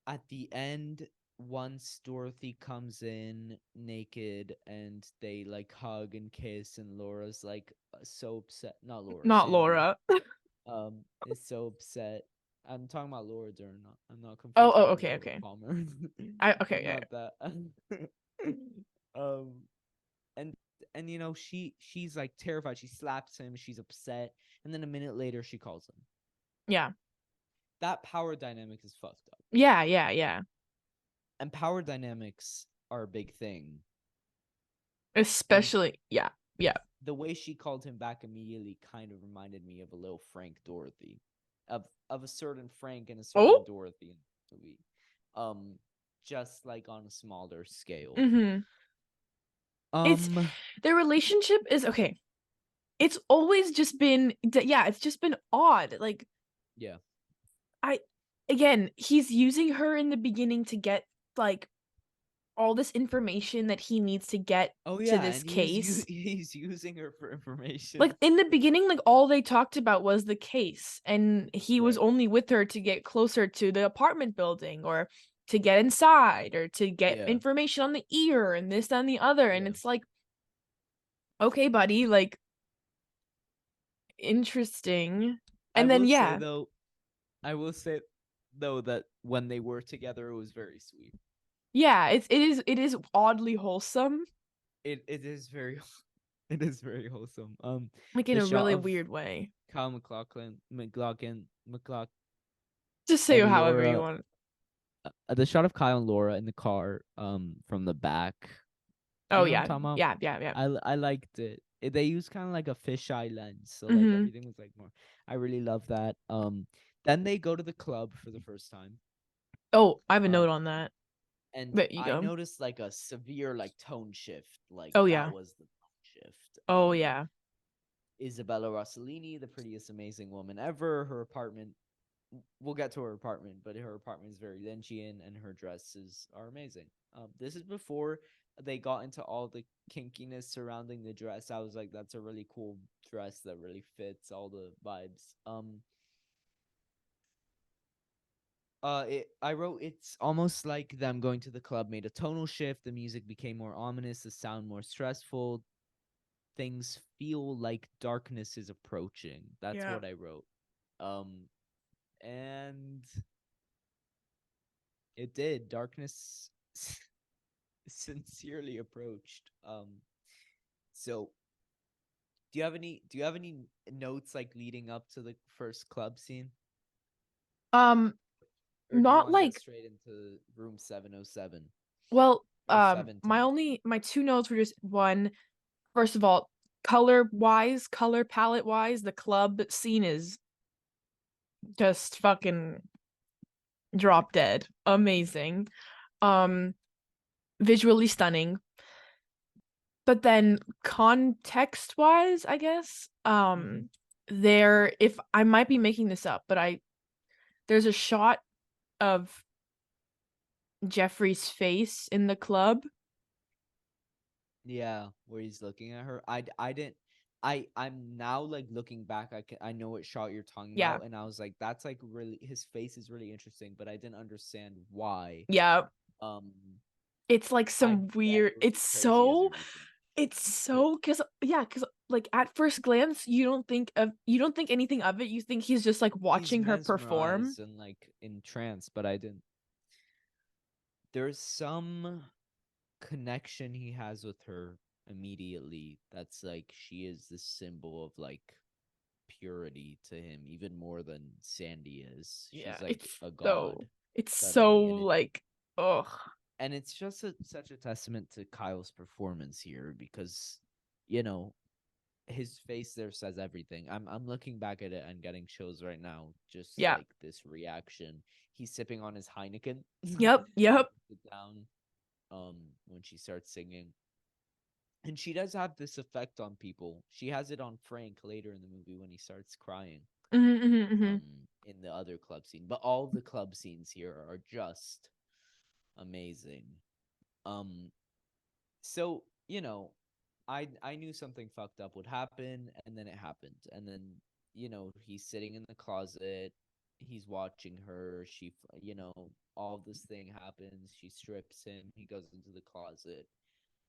at the end, once Dorothy comes in naked and they like hug and kiss, and Laura's like so upset. Not Laura, Not Sandy. Laura. Is so upset. I'm talking about Laura Dern. I'm not Oh, confusing her with okay, Laura okay. Palmer. Okay, yeah. Not that. um, and she's like terrified. She slaps him. She's upset, and then a minute later she calls him. Yeah. That power dynamic is fucked up. Yeah. And power dynamics are a big thing. Especially, yeah. The way she called him back immediately kind of reminded me of a little Frank Dorothy, of a certain Frank and a certain Dorothy in the movie, just like on a smaller scale. Mm-hmm. It's their relationship is okay. It's always just been it's just been odd. Like, yeah. Again, he's using her in the beginning to get like all this information that he needs to get to this and case. he's using her for information. Like in the beginning, like all they talked about was the case, and he was only with her to get closer to the apartment building or to get inside or to get information on the ear and this and the other. And it's like, okay, buddy, like interesting. And then I will say though that when they were together it was very sweet. Yeah, it is oddly wholesome. It is very it is very wholesome. Like in a really weird way. Kyle McLaughlin. Just say and however Laura, you want. The shot of Kyle and Laura in the car, from the back. Oh What I'm yeah, talking about? yeah. I liked it. They used kind of like a fisheye lens, so like Mm-hmm. everything was like more. I really love that. Then they go to the club for the first time. Oh, I have a note on that. And But you I go. noticed like a severe like tone shift. Like Oh that yeah. was the tone shift. Oh yeah. Isabella Rossellini, the prettiest amazing woman ever. Her apartment. We'll get to her apartment, but her apartment is very Lynchian, and her dresses are amazing. This is before they got into all the kinkiness surrounding the dress. I was like, that's a really cool dress that really fits all the vibes. I wrote, it's almost like them going to the club made a tonal shift. The music became more ominous, the sound more stressful. Things feel like darkness is approaching. That's what I wrote. And it did. Darkness sincerely approached. So do you have any notes like leading up to the first club scene? Or not like straight into room 707. Well, Or my two notes were just one, first of all, color palette wise, the club scene is just fucking drop dead. Amazing. Visually stunning. But then context wise, I guess, there, if I might be making this up, but there's a shot of Jeffrey's face in the club. Yeah, where he's looking at her. I didn't. I'm now like looking back. I know what shot you're talking about, and I was like, that's like really, his face is really interesting, but I didn't understand why. Yeah. It's like some weird. It's so It's so because like at first glance you don't think anything of it. You think he's just like He's watching her perform. mesmerized and like in trance, but I didn't. There's some connection he has with her immediately that's like she is the symbol of like purity to him, even more than Sandy is. Yeah, She's like a so god it's so suddenly, like ugh. and it's just such a testament to Kyle's performance here because you know his face there says everything. I'm looking back at it and getting chills right now. Just Yeah. like this reaction. He's sipping on his Heineken. Yep, yep. Sit down when she starts singing. And she does have this effect on people. She has it on Frank later in the movie when he starts crying. Mm-hmm. In the other club scene. But all the club scenes here are just amazing. Um so, I knew something fucked up would happen, and then it happened. And then, he's sitting in the closet, he's watching her, all this thing happens, she strips him, he goes into the closet.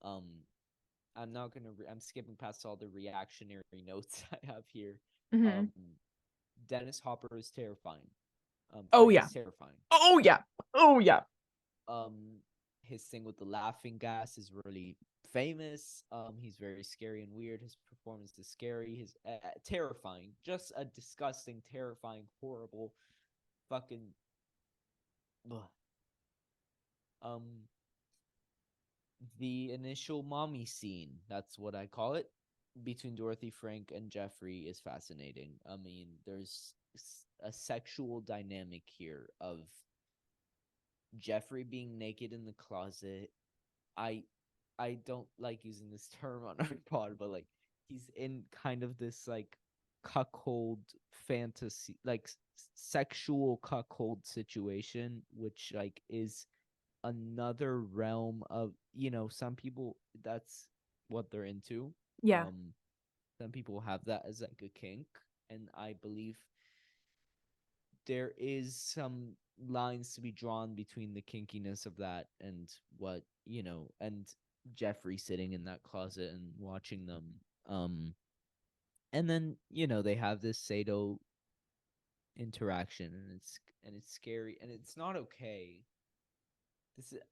Um I'm skipping past all the reactionary notes I have here. Mm-hmm. Um Dennis Hopper is terrifying. Oh Frank yeah. is terrifying. Oh yeah. Oh yeah. Um, his thing with the laughing gas is really famous. He's very scary and weird. His performance is scary. His terrifying, just a disgusting, terrifying, horrible, fucking. Ugh. Um, the initial mommy scene, that's what I call it, between Dorothy, Frank, and Jeffrey is fascinating. I mean, there's a sexual dynamic here of Jeffrey being naked in the closet. I I don't like using this term on our pod, but like he's in kind of this like cuckold fantasy, like sexual cuckold situation, which like is another realm of some people that's what they're into. Yeah. Um, some people have that as like a kink, and I believe there is some lines to be drawn between the kinkiness of that and and Jeffrey sitting in that closet and watching them. And then, they have this Sato interaction, and it's scary, and it's not okay.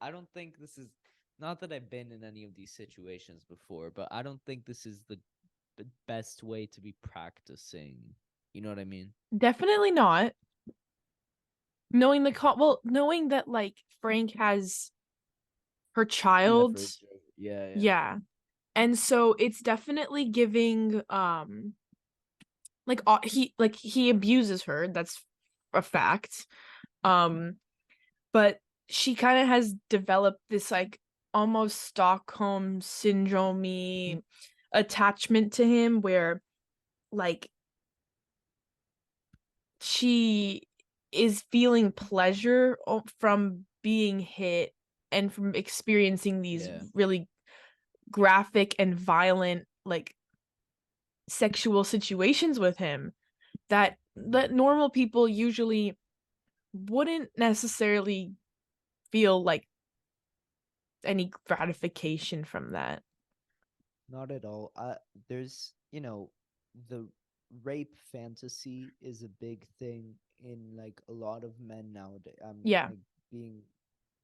I don't think this is, not that I've been in any of these situations before, but I don't think this is the best way to be practicing. You know what I mean? Definitely not. Knowing that like Frank has her Left child. for yeah, yeah. Yeah. And so it's definitely giving he abuses her. That's a fact. Um but she kind of has developed this like almost Stockholm syndrome attachment to him where like she is feeling pleasure from being hit and from experiencing these Yeah. really graphic and violent like sexual situations with him that Mhm. normal people usually wouldn't necessarily feel like any gratification from that. Not at all. There's, the rape fantasy is a big thing in like a lot of men nowadays. I'm Yeah. like being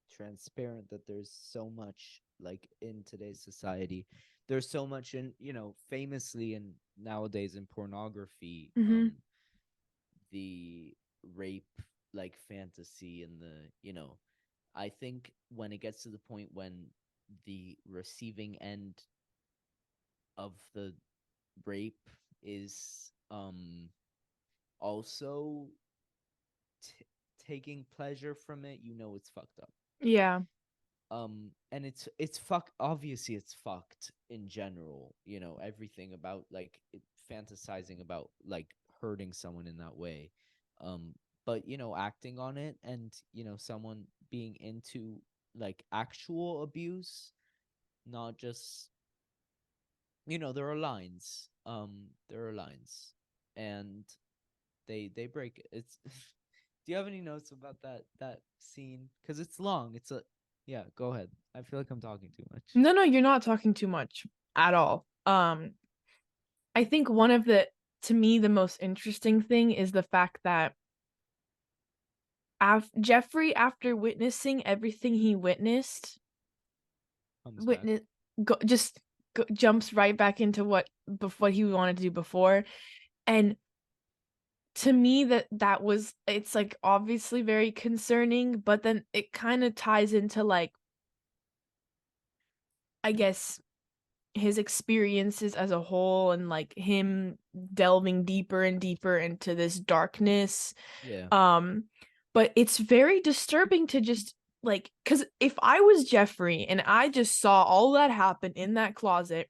transparent that there's so much like in today's society. There's so much in, famously in nowadays in pornography, Mm-hmm. the rape like fantasy and I think when it gets to the point when the receiving end of the rape is also taking pleasure from it, it's fucked up. Yeah. And obviously it's fucked in general, everything about like fantasizing about like hurting someone in that way. But acting on it, and someone being into like actual abuse, not just, there are lines. There are lines, and they break it. It's Do you have any notes about that scene? Because it's long. Yeah. Go ahead. I feel like I'm talking too much. No, you're not talking too much at all. I think one of to me, the most interesting thing is the fact that Jeffrey, after witnessing everything he witnessed, Comes back. witness just jumps right back into what he wanted to do before. And to me, that was, it's like obviously very concerning, but then it kind of ties into, like, I guess, his experiences as a whole, and like him delving deeper and deeper into this darkness. Yeah. But it's very disturbing to just, like, because if I was Jeffrey and I just saw all that happen in that closet,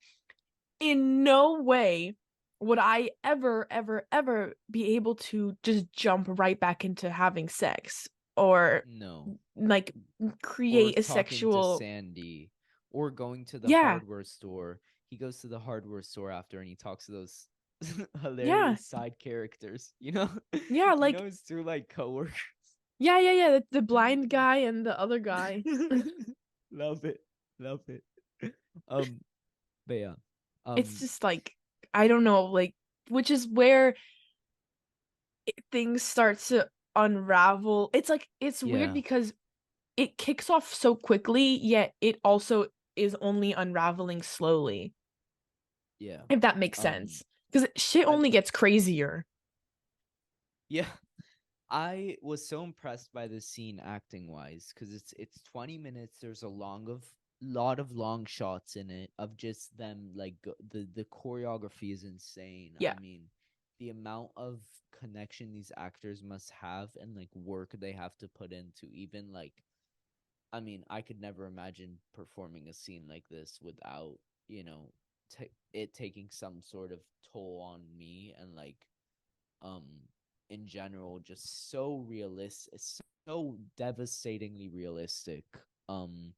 in no way would I ever, ever, ever be able to just jump right back into having sex, or No. like Or create a talking to sexual. Sandy, or going to the Yeah, hardware store. He goes to the hardware store after and he talks to those yeah, hilarious side characters, you know? yeah, You know like, his two like coworkers. yeah, the blind guy and the other guy. Love it. Love it. Um but yeah. It's Um just like, I don't know, like, which is where things start to unravel. It's like, it's weird yeah. because it kicks off so quickly, yet it also is only unraveling slowly, Yeah. if that makes Um sense. Because shit I only gets crazier. yeah. I was so impressed by the scene acting wise because it's 20 minutes. There's a lot of long shots in it of just them like the choreography is insane. I Yeah, mean, the amount of connection these actors must have and like work they have to put into even like I mean, I could never imagine performing a scene like this without, you know, it taking some sort of toll on me and like um in general just so realistic, so devastatingly realistic. um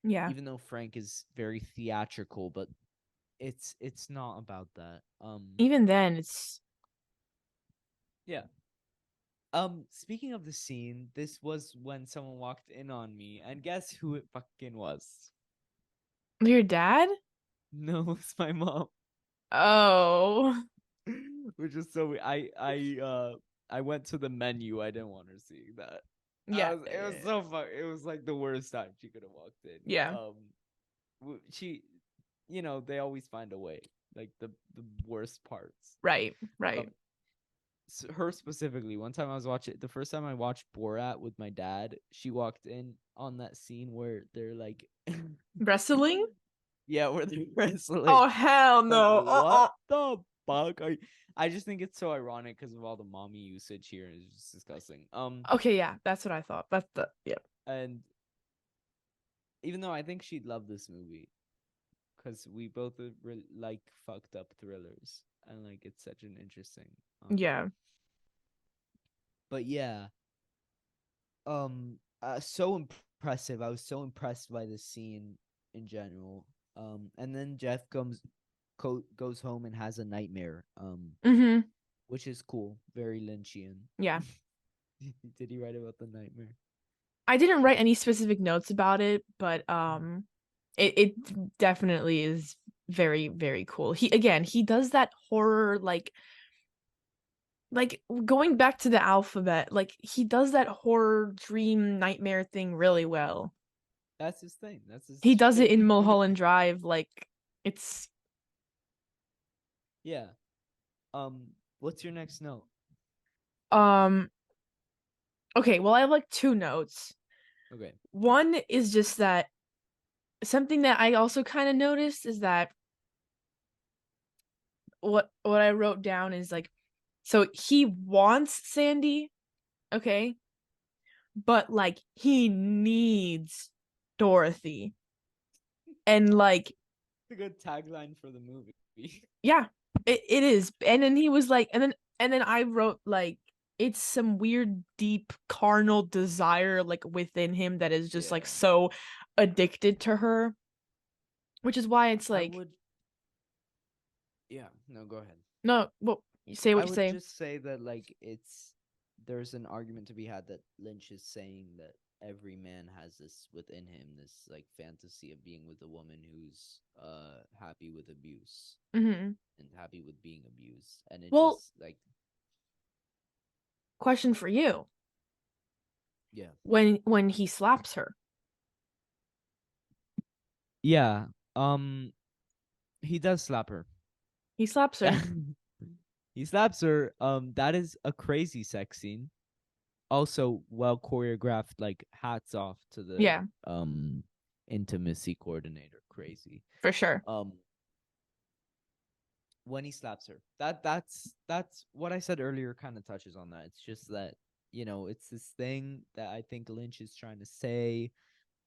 yeah. Even though Frank is very theatrical, but it's not about that. Even then, it's Yeah. Speaking of the scene, this was when someone walked in on me, and guess who it fucking was? your dad. No, it's my mom. Oh, Which is so I went to the menu. I didn't want her seeing that. yeah, It was so fun. It was like the worst time she could have walked in. yeah. She, you know, they always find a way, like the worst parts. Right, right. Um, her specifically. One time I was watching the first time I watched Borat with my dad. She walked in on that scene where they're like, Wrestling? yeah, where they're wrestling. Oh, hell Like, no. what the fuck? I just think it's so ironic because of all the mommy usage here. It's just disgusting. Okay, yeah, that's what I thought. That's the, yeah. And even though I think she'd love this movie, because we both like fucked up thrillers, and like it's such an interesting. Yeah. But yeah, so impressive. I was so impressed by the scene in general. And then Jeff goes home and has a nightmare. Mm-hmm. Which is cool. Very Lynchian. Yeah. Did he write about the nightmare? I didn't write any specific notes about it, but it definitely is very, very cool. He does that horror, like going back to the alphabet, like he does that horror dream nightmare thing really well. That's his thing. That's his He does it shtick. in Mulholland Drive, like, it's Yeah. What's your next note? um okay, well, I have like two notes. Okay. One is just that something that I also kind of noticed is that what I wrote down is like, so he wants Sandy, okay, but like he needs Dorothy. And like, It's a good tagline for the movie. yeah, it is. And then he was like, and then I wrote like, it's some weird deep carnal desire like within him that is just like Yeah. so addicted to her, which is why it's I like, would Yeah, no, go ahead. no, well, you say what I you would say. just say that like there's an argument to be had that Lynch is saying that every man has this within him, this like fantasy of being with a woman who's happy with abuse Mm-hmm. and happy with being abused, and it Well, just like question for you. yeah. When he slaps her, Yeah. He does slap her. he slaps her. He slaps her. That is a crazy sex scene. Also well choreographed, like hats off to the Yeah, intimacy coordinator. Crazy. for sure. Um when he slaps her. That's what I said earlier kind of touches on that. It's just that, it's this thing that I think Lynch is trying to say.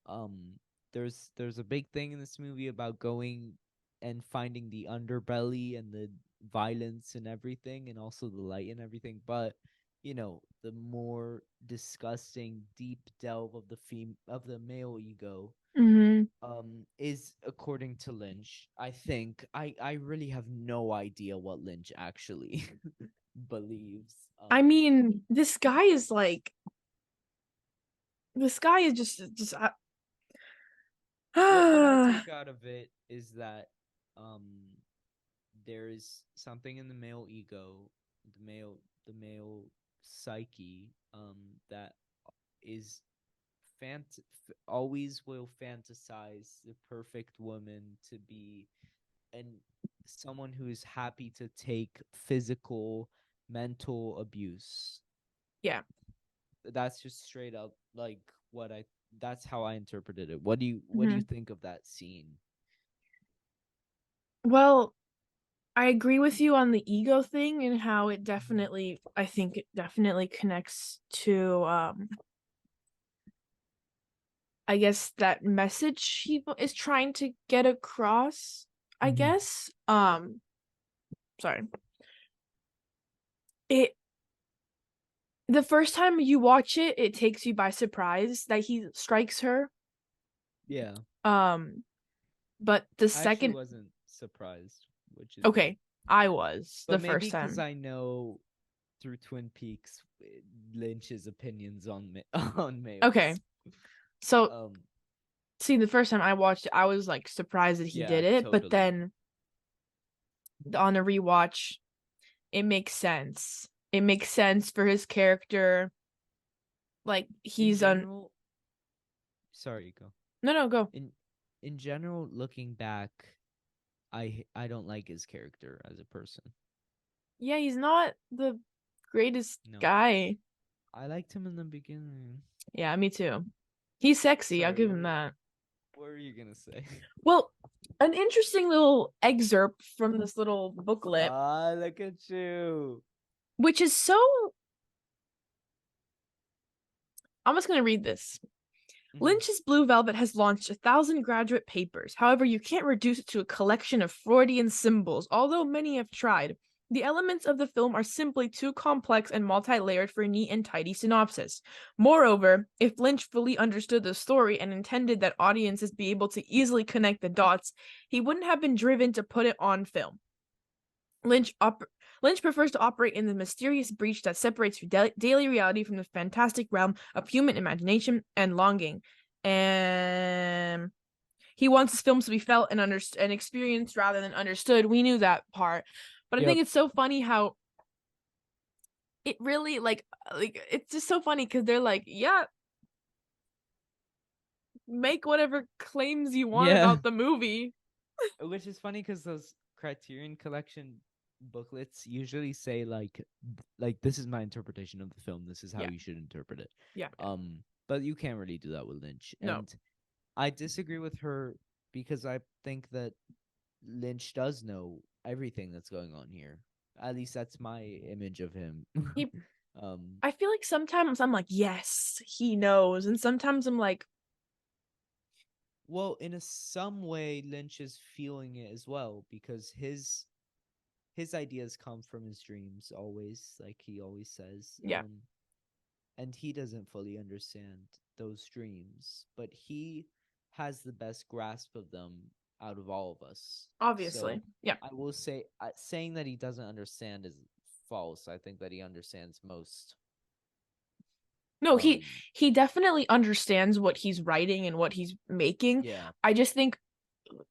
Um there's a big thing in this movie about going and finding the underbelly and the violence and everything, and also the light and everything, but the more disgusting deep delve of the male ego Mm-hmm. is, according to Lynch, I think I really have no idea what Lynch actually believes. I mean, this guy is just What I take out of it is that um there is something in the male ego, the male psyche, that is always will fantasize the perfect woman to be, and someone who is happy to take physical, mental abuse. yeah. That's just straight up like what I that's how I interpreted it. What do you Mm-hmm. think of that scene? Well, I agree with you on the ego thing and how Mhm. I think it definitely connects to I guess that message he is trying to get across, I Mhm. guess. Sorry. It the first time you watch it, it takes you by surprise that he strikes her. Yeah. Um, but the I actually second wasn't surprised, which is good. okay, I was the But maybe first because time. I know through Twin Peaks Lynch's opinions on on Okay. males. So Um, see, the first time I watched it, I was like surprised that he yeah, did it, but totally. then on a rewatch, it makes sense. It makes sense for his character. Like In he's on general, sorry, go. no go. In in general, looking back, I don't like his character as a person. Yeah, he's not the greatest No, guy. I liked him in the beginning. Yeah, me too. He's sexy, I'll Sorry, give him that. what were you gonna say? Well, an interesting little excerpt from this little booklet, Ah, look at you. which is so. I'm just going to read this. Mhm. Lynch's Blue Velvet has launched 1,000 graduate papers. However, you can't reduce it to a collection of Freudian symbols, although many have tried. The elements of the film are simply too complex and multi-layered for a neat and tidy synopsis. Moreover, if Lynch fully understood the story and intended that audiences be able to easily connect the dots, he wouldn't have been driven to put it on film. Lynch op- Lynch prefers to operate in the mysterious breach that separates daily reality from the fantastic realm of human imagination and longing. And he wants his films to be felt and and experienced rather than understood. We knew that part, but I Yep. think it's so funny how it really like it's just so funny because they're like, yeah, make whatever claims you want Yeah. about the movie. Which is funny because those Criterion Collection booklets usually say like this is my interpretation of the film. This is how Yeah, you should interpret it. yeah, But you can't really do that with Lynch. no, And I disagree with her because I think that Lynch does know everything that's going on here. At least that's my image of him. he. um I feel like sometimes I'm like, yes, he knows, and sometimes I'm like, well, in some way Lynch is feeling it as well because his ideas come from his dreams always, like he always says. yeah, And he doesn't fully understand those dreams, but he has the best grasp of them out of all of us. So obviously, yeah. I will say, saying that he doesn't understand is false. I think that he understands most. No, he definitely understands what he's writing and what he's making. Yeah. I just think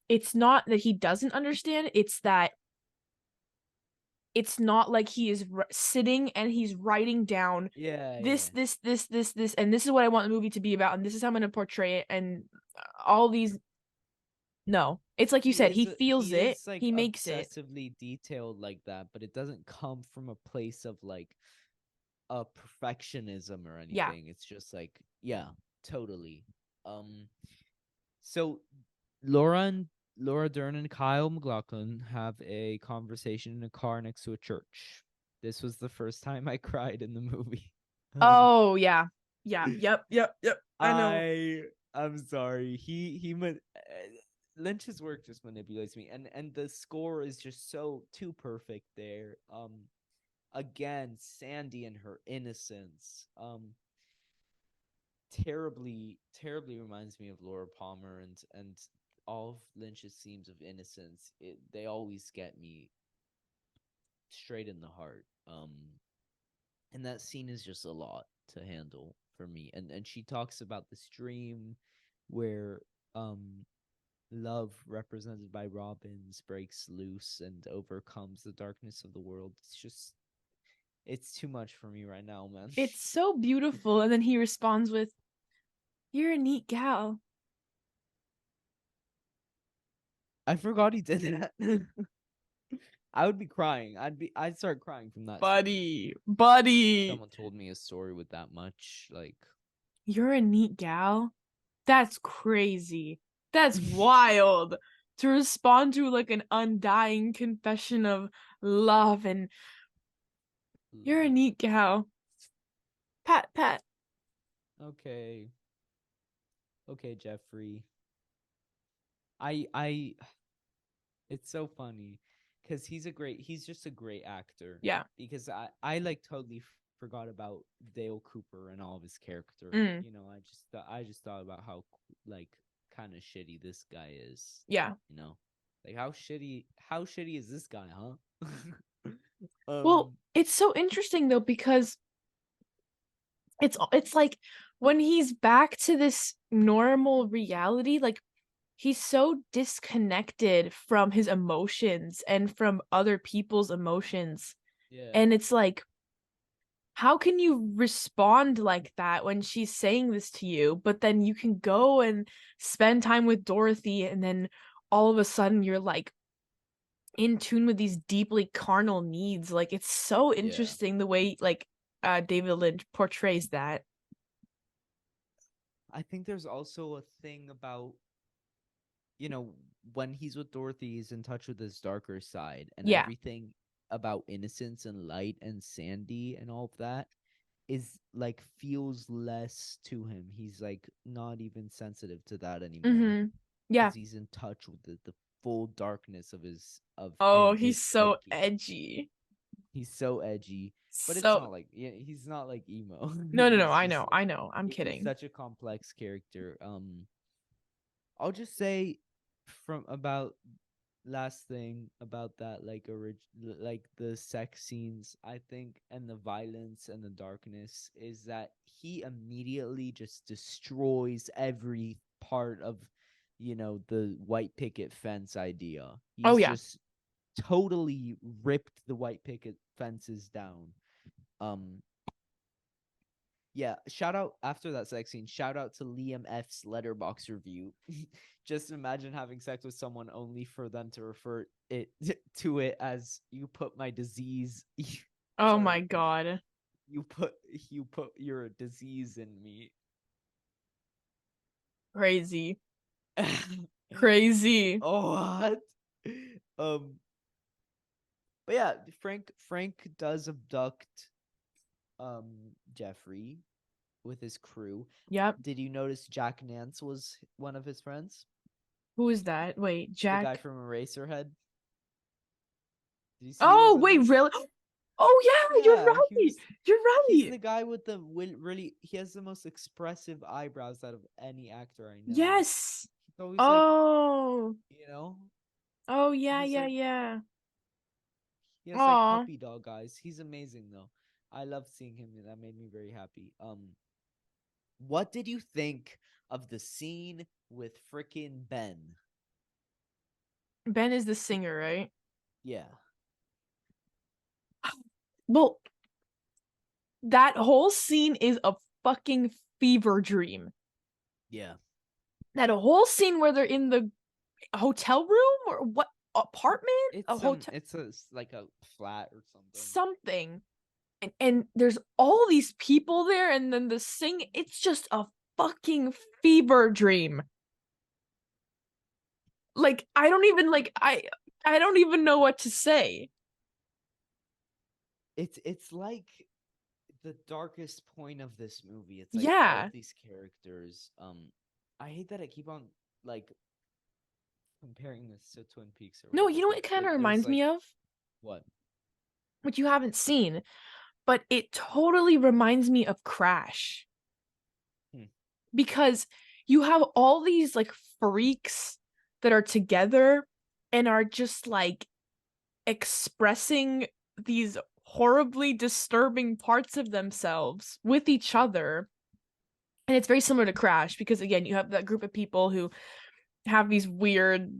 it's not that he doesn't understand, it's that it's not like he is sitting and he's writing down Yeah, this, yeah. this, and this is what I want the movie to be about, and this is how I'm going to portray it, and all these. No, it's like you said, he feels He it, is like he makes it. obsessively detailed like that, but it doesn't come from a place of like a perfectionism or Yeah. anything. It's just like, yeah, totally. Um so Laura Dern and Kyle MacLachlan have a conversation in a car next to a church. This was the first time I cried in the movie. Um Oh, yeah. Yeah. Yep. I know. I'm sorry. Lynch's work just manipulates me, and the score is just so too perfect there. Again, Sandy and her innocence. Terribly reminds me of Laura Palmer, and all of Lynch's scenes of innocence. They always get me straight in the heart. And that scene is just a lot to handle for me. And she talks about this dream where love represented by robins breaks loose and overcomes the darkness of the world. It's too much for me right now, man. It's so beautiful. And then he responds with, "You're a neat gal." I forgot he did that. I would be crying. I'd start crying from that scene. Buddy. Someone told me a story with that much, like You're a neat gal. That's crazy. That's wild. To respond to like an undying confession of love and you're a love. neat gal. Pat. Okay. Okay, Jeffrey. I it's so funny because he's just a great actor. Yeah. Because I like totally forgot about Dale Cooper and all of his character. Mm. You know, I just thought about how like kind of shitty this guy is. Yeah. You know, like how shitty is this guy, huh? Well, um, it's so interesting though because it's like when he's back to this normal reality, like he's so disconnected from his emotions and from other people's emotions. yeah, And it's like, how can you respond like that when she's saying this to you, but then you can go and spend time with Dorothy, and then all of a sudden you're like in tune with these deeply carnal needs. Like it's so yeah. interesting the way like David Lynch portrays that. I think there's also a thing about when he's with Dorothy, he's in touch with his darker side, and Yeah. everything about innocence and light and Sandy and all of that is like feels less to him. He's like not even sensitive to that anymore Mm-hmm. Yeah. because he's in touch with the full darkness of Oh, he's his so thinking. edgy. He's so edgy, but it's So not like he's not like emo. no, He's I just know, I know. I'm he's kidding. such a complex character. I'll just say from about last thing about that like the sex scenes, I think, and the violence and the darkness is that he immediately just destroys every part of the white picket fence idea. Oh He's yeah. just totally ripped the white picket fences down. um yeah, shout out after that sex scene. Shout out to Liam F's Letterboxd review. Just imagine having sex with someone only for them to refer it to it as "you put my disease." Oh my Sorry, god. you put your disease in me. Crazy. Crazy. Oh, what? Um, but yeah, Frank does abduct Jeffrey with his crew. Yep. Did you notice Jack Nance was one of his friends? Who is that? Wait, The guy Jack. from Eraserhead. Did you see he was Oh, in wait, this? really? Oh yeah, you're Yeah, right. You're he's right. the guy with the really he has the most expressive eyebrows out of any actor I know. Yes. He's always like, Oh. you know, Oh yeah, he's yeah, like yeah. he has like Aw. puppy dog eyes. He's amazing though. I love seeing him. That made me very happy. What did you think of the scene with frickin' Ben? Ben is the singer, right? Yeah. Well, that whole scene is a fucking fever dream. Yeah. That whole scene where they're in the hotel room or what apartment? A hotel It's like a flat or something. something. And there's all these people there and then the sing it's just a fucking fever dream. Like I don't even know what to say. It's like the darkest point of this movie. It's like all Yeah. of these characters. I hate that I keep on like comparing this to Twin Peaks or No, whatever, you know what but it kind of there's reminds like me of? what? Which you haven't seen, but it totally reminds me of Crash. Hmm. Because you have all these like freaks that are together and are just like expressing these horribly disturbing parts of themselves with each other. And it's very similar to Crash because again, you have that group of people who have these weird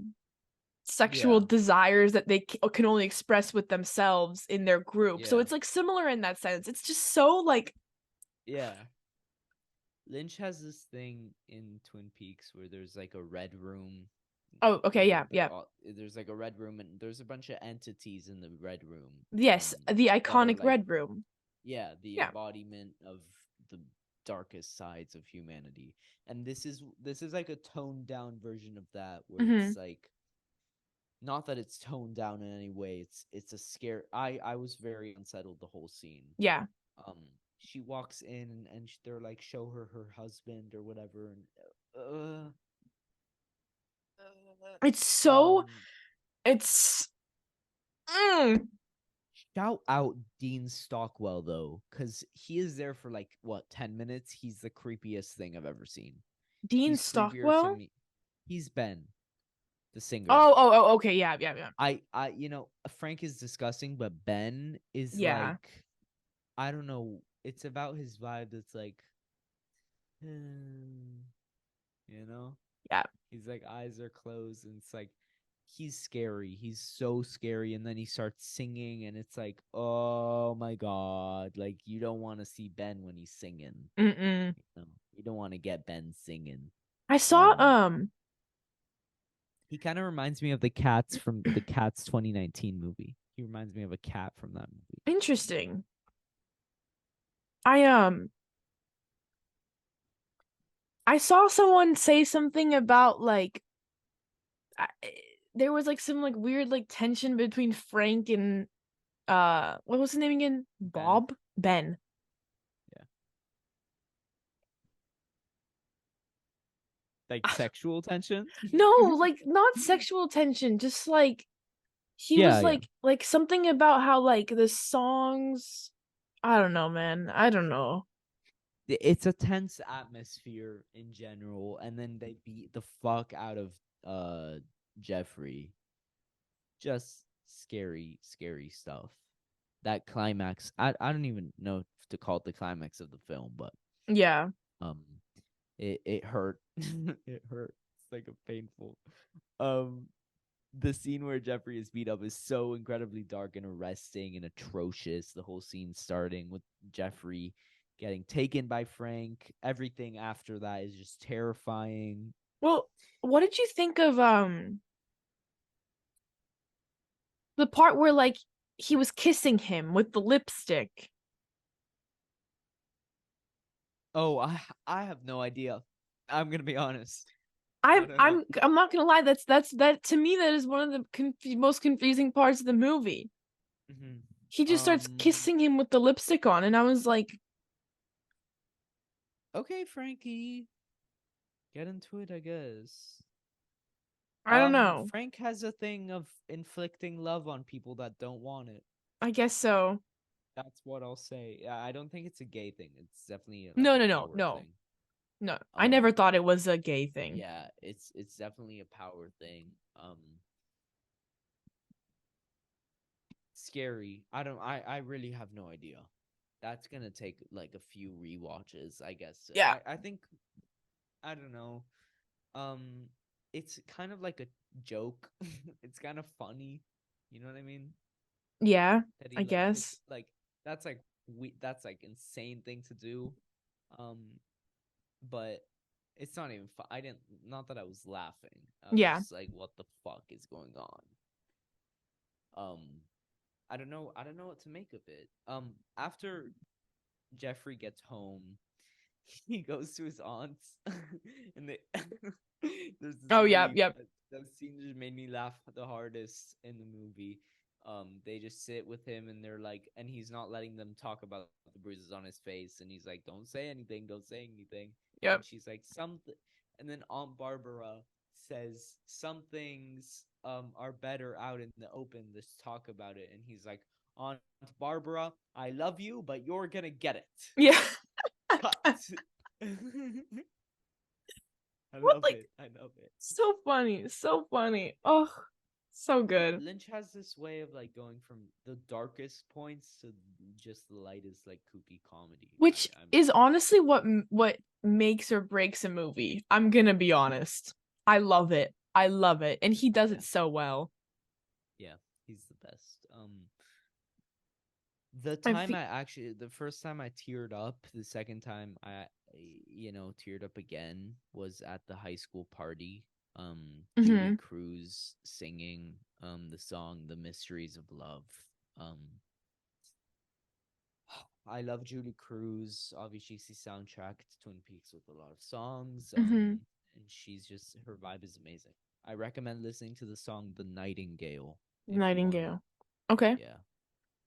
sexual Yeah. desires that they can only express with themselves in their group. So Yeah. it's like similar in that sense. It's just so like Yeah. Lynch has this thing in Twin Peaks where there's like a red room oh, okay, where yeah, yeah. there's like a red room and there's a bunch of entities in the red room Yes, the that are iconic like red room. yeah, the Yeah. embodiment of the darkest sides of humanity. And this is like a toned down version of that where Mm-hmm. it's like not that it's toned down in any way. It's a scare. I was very unsettled the whole scene. Yeah. Um, she walks in and they're like show her husband or whatever, and It's so it's mm, shout out Dean Stockwell though, because he is there for like what 10 minutes. He's the creepiest thing I've ever seen. Dean He's creepier to Stockwell. me. He's Ben, the singer. Oh, okay, yeah, yeah, yeah. Frank is disgusting, but Ben is Yeah. like, I don't know. It's about his vibe. That's like, you know, Yeah. he's like eyes are closed, and it's like he's scary. He's so scary, and then he starts singing, and it's like, oh my god, like you don't want to see Ben when he's singing. Mm-mm. You don't want to get Ben singing. I saw Um, he kind of reminds me of the cats from the Cats 2019 movie. He reminds me of a cat from that movie. interesting. I I saw someone say something about like I, there was like some like weird like tension between Frank and what was his name again? Ben, Bob? Ben. yeah, like sexual tension. No, like not sexual tension, just like he Yeah, was yeah. like something about how like the songs I don't know, man. I don't know. It's a tense atmosphere in general, and then they beat the fuck out of Jeffrey. Just scary, scary stuff. That climax, I don't even know if to call it the climax of the film, but Yeah. um it hurt. It hurt. It's like a painful. Um the scene where Jeffrey is beat up is so incredibly dark and arresting and atrocious. The whole scene starting with Jeffrey getting taken by Frank. Everything after that is just terrifying. Well, what did you think of the part where like he was kissing him with the lipstick? Oh, I have no idea. I'm gonna be honest. I I'm don't know. I'm I'm not gonna lie. That's that to me. That is one of the most confusing parts of the movie. Mhm. He just starts kissing him with the lipstick on, and I was like, Okay, Frankie, get into it, I guess. I don't know. Frank has a thing of inflicting love on people that don't want it. I guess so. That's what I'll say. I don't think it's a gay thing. It's definitely like No, a no, no, power no, thing. no. I Um, never thought it was a gay thing. yeah, it's definitely a power thing. Scary. I don't. I really have no idea. that's gonna take like a few rewatches, I guess. Yeah. I think I don't know. Um, it's kind of like a joke. It's kind of funny. You know what I mean? Yeah, That I he like took guess. like that's like insane thing to do. Um, but it's not even I didn't not that I was laughing. I was Yeah. just like, what the fuck is going on? Um, I don't know what to make of it. After Jeffrey gets home, he goes to his aunt's, and they there's this Oh, yeah, really yep. that scene just made me laugh the hardest in the movie. They just sit with him and they're like, and he's not letting them talk about the bruises on his face, and he's like, "Don't say anything, don't say anything." Yep. And she's like, "Something," and then Aunt Barbara says, "Some things are better out in the open. Let's talk about it." And he's like, "Aunt Barbara, I love you, but you're gonna get it." Yeah. Cut. I What, love like, it. I love it. so funny. So funny. Oh, so good. Lynch has this way of like going from the darkest points to just the lightest, like kooky comedy. Which I'm is honestly what makes or breaks a movie. I'm gonna be honest. I love it. I love it. And he does yeah, it so well. yeah, he's the best. The I time feel I actually, the first time I teared up, the second time teared up again was at the high school party. Julie hmm Cruz singing the song "The Mysteries of Love." Um, I love Julie Cruz. Obviously, she soundtracked Twin Peaks with a lot of songs. hmm And she's just her vibe is amazing. I recommend listening to the song "The Nightingale" if you want to. Nightingale. Okay. Yeah,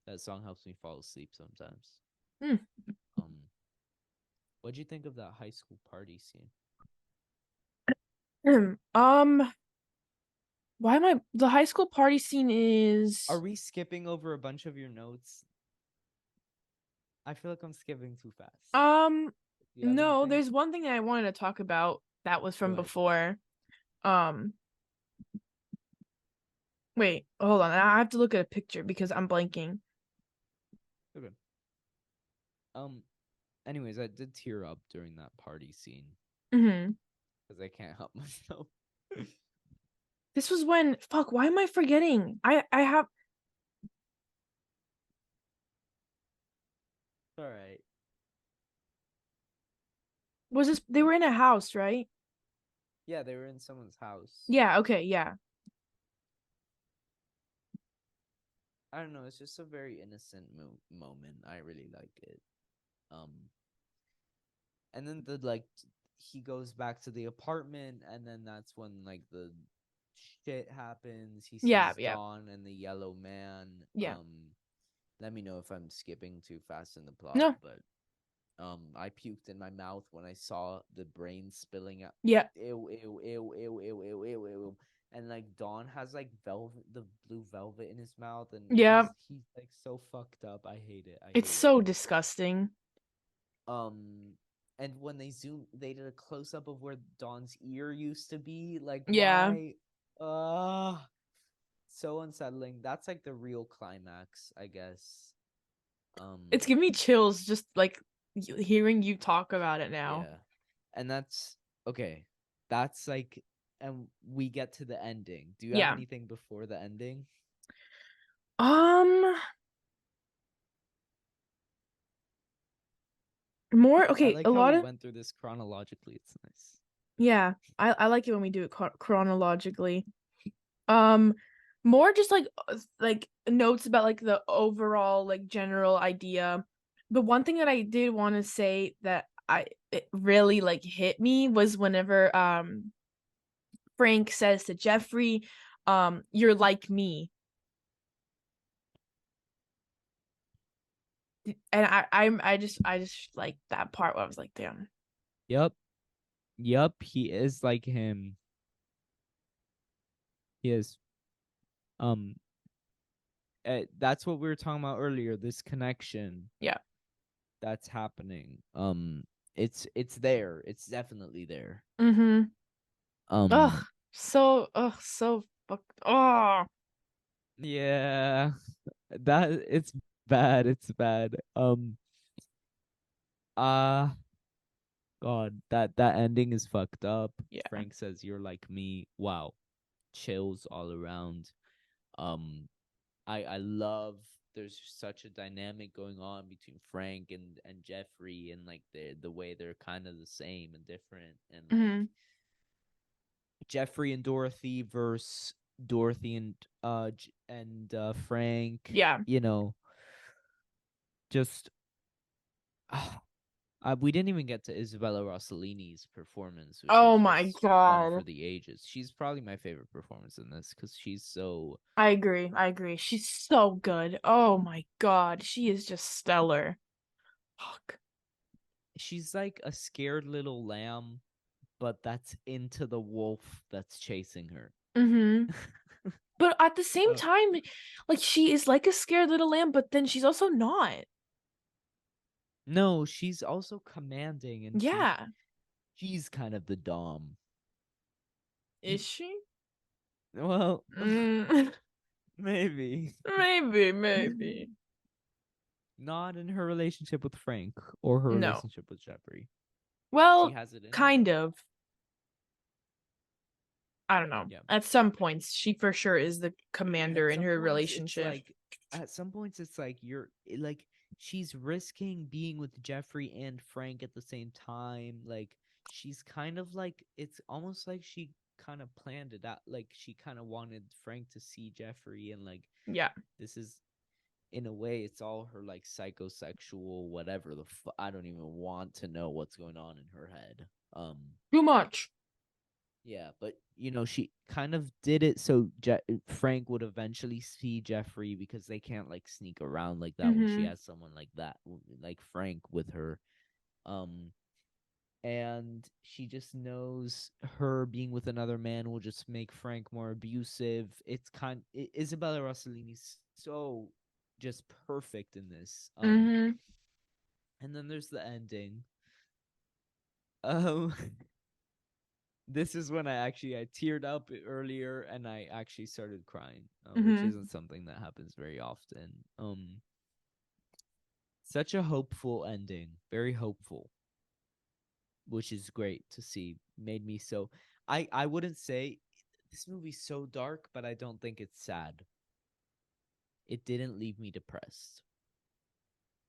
that song helps me fall asleep sometimes. Hmm. Um, what'd you think of that high school party scene? Um, why am I the high school party scene Are is we skipping over a bunch of your notes? I feel like I'm skipping too fast. um Do you have no, anything? there's one thing that I wanted to talk about that was Go from ahead. before. Um, wait, hold on. I have to look at a picture because I'm blanking. Okay. Um. Anyways, I did tear up during that party scene hmm because I can't help myself. This was when fuck, why am I forgetting? I have All right. was this they were in a house, right? Yeah, they were in someone's house. Yeah, okay, yeah. I don't know. It's just a very innocent moment. I really like it. Um, and then he goes back to the apartment, and then that's when like the shit happens. He Yeah, sees yeah. Dawn and the yellow man. Yeah. Let me know if I'm skipping too fast in the plot, No. but I puked in my mouth when I saw the brain spilling out. Yeah. Ew, ew, ew, ew, ew, ew, ew, ew. And like Dawn has like the blue velvet in his mouth, and Yeah. he's like so fucked up. I hate it. I It's hate it. so disgusting. Um, and when they did a close up of where Dawn's ear used to be. Like, Yeah. why? Uh so unsettling. That's like the real climax, I guess. It's Um, giving me chills just like hearing you talk about it now. yeah. And that's okay. That's like, and we get to the ending. Do you have Yeah. anything before the ending? Um more I okay, a like how lot we of went through this chronologically. It's nice. yeah. I like it when we do it chronologically. Um more just like notes about like the overall like general idea. The one thing that I did want to say that it really like hit me was whenever Frank says to Jeffrey, you're like me. And I just like that part where I was like, damn. Yep. Yep. He is like him. He is. Um, that's what we were talking about earlier. This connection Yeah. that's happening. It's there. It's definitely there. Mm-hmm. Um, Ugh, so fuck. Oh, yeah, that it's bad. It's bad. Uh God, that ending is fucked up. Yeah. Frank says you're like me. Wow. Chills all around. Um I love there's such a dynamic going on between Frank and Jeffrey, and like the way they're kind of the same and different, and like Mm-hmm. Jeffrey and Dorothy versus Dorothy and Frank, Yeah. you know, just we didn't even get to Isabella Rossellini's performance, which Oh is my just one for God. the ages. She's probably my favorite performance in this because she's so I agree. I agree. She's so good. Oh my God. She is just stellar. Fuck. she's like a scared little lamb, but that's into the wolf that's chasing her. Mm-hmm. But at the same Uh, time, like she is like a scared little lamb, but then she's also not. no, she's also commanding, and Yeah. she's kind of the dom. Is she? Well, Mm, maybe maybe. not in her relationship with Frank or her No. relationship with Jeffrey. She Well, has it in her kind though. of. I don't know. Yeah. At some points, she for sure is the commander At in some her points, it's relationship. like at some points it's like like she's risking being with Jeffrey and Frank at the same time. Like she's kind of like it's almost like she kind of planned it out. Like she kind of wanted Frank to see Jeffrey, and like Yeah. this is in a way it's all her like psychosexual whatever I don't even want to know what's going on in her head. Too much. Yeah, but she kind of did it so Frank would eventually see Jeffrey, because they can't like sneak around like that when she Mm-hmm. has someone like that, like Frank, with her. Um, and she just knows her being with another man will just make Frank more abusive. Isabella Rossellini's so just perfect in this. Mm-hmm. And then there's the ending. Um, this is when I teared up earlier, and I actually started crying, which Mm-hmm. isn't something that happens very often. Such a hopeful ending, very hopeful, which is great to see. Made me so. I wouldn't say this movie's so dark, but I don't think it's sad. It didn't leave me depressed.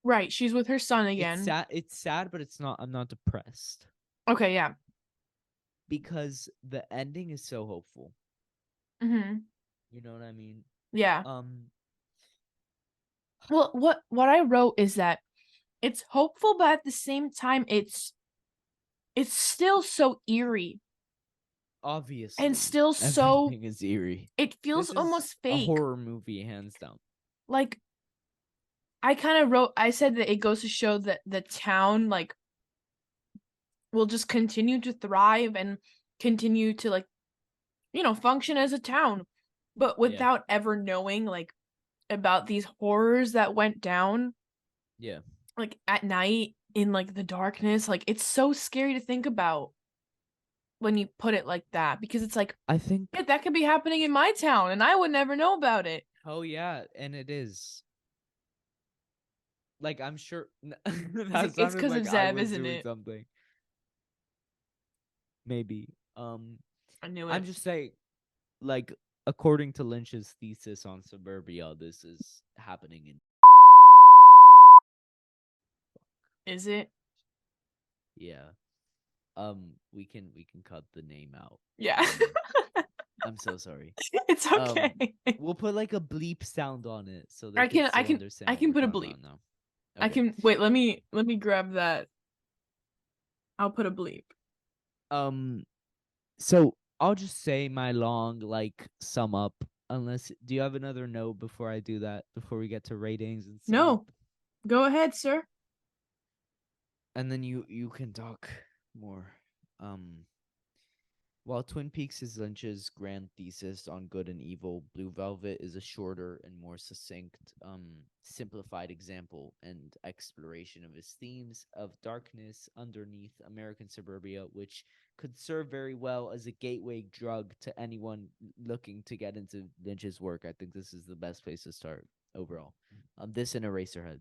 Right. She's with her son It's again. sad. It's sad, but it's not. I'm not depressed Okay, yeah. because the ending is so hopeful. Mm-hmm. You know what I mean? Yeah. Um, Well, what I wrote is that it's hopeful, but at the same time, it's still so eerie and Obviously, still so everything is eerie. it feels This is almost a fake. horror movie, hands down. Like I kind of wrote, I said that it goes to show that the town like will just continue to thrive and continue to like function as a town, but Yeah, without ever knowing like about these horrors that went down yeah. like at night in like the darkness. Like it's so scary to think about when you put it like that, because it's like, I think. yeah, that could be happening in my town and I would never know about it. Oh yeah, and it is. Like I'm sure It's that it's sounded because of like I Zev, was isn't doing it? something. Maybe. I knew I'm it. just saying, like, according to Lynch's thesis on suburbia, this is happening in. Is it? Yeah. We can cut the name out. Yeah. I'm so sorry. It's Um, okay. we'll put like a bleep sound on it so they I could can I still can understand I what can we're put a talking bleep. about now. I Okay. can wait, let me grab that. I'll put a bleep. Um, so I'll just say my long like sum up. Unless, do you have another note before I do that? Before we get to ratings and sum up, No. Go ahead, sir. and then you can talk more. Um, While Twin Peaks is Lynch's grand thesis on good and evil, Blue Velvet is a shorter and more succinct, simplified example and exploration of his themes of darkness underneath American suburbia, which could serve very well as a gateway drug to anyone looking to get into Lynch's work. I think this is the best place to start overall. This and Eraserhead.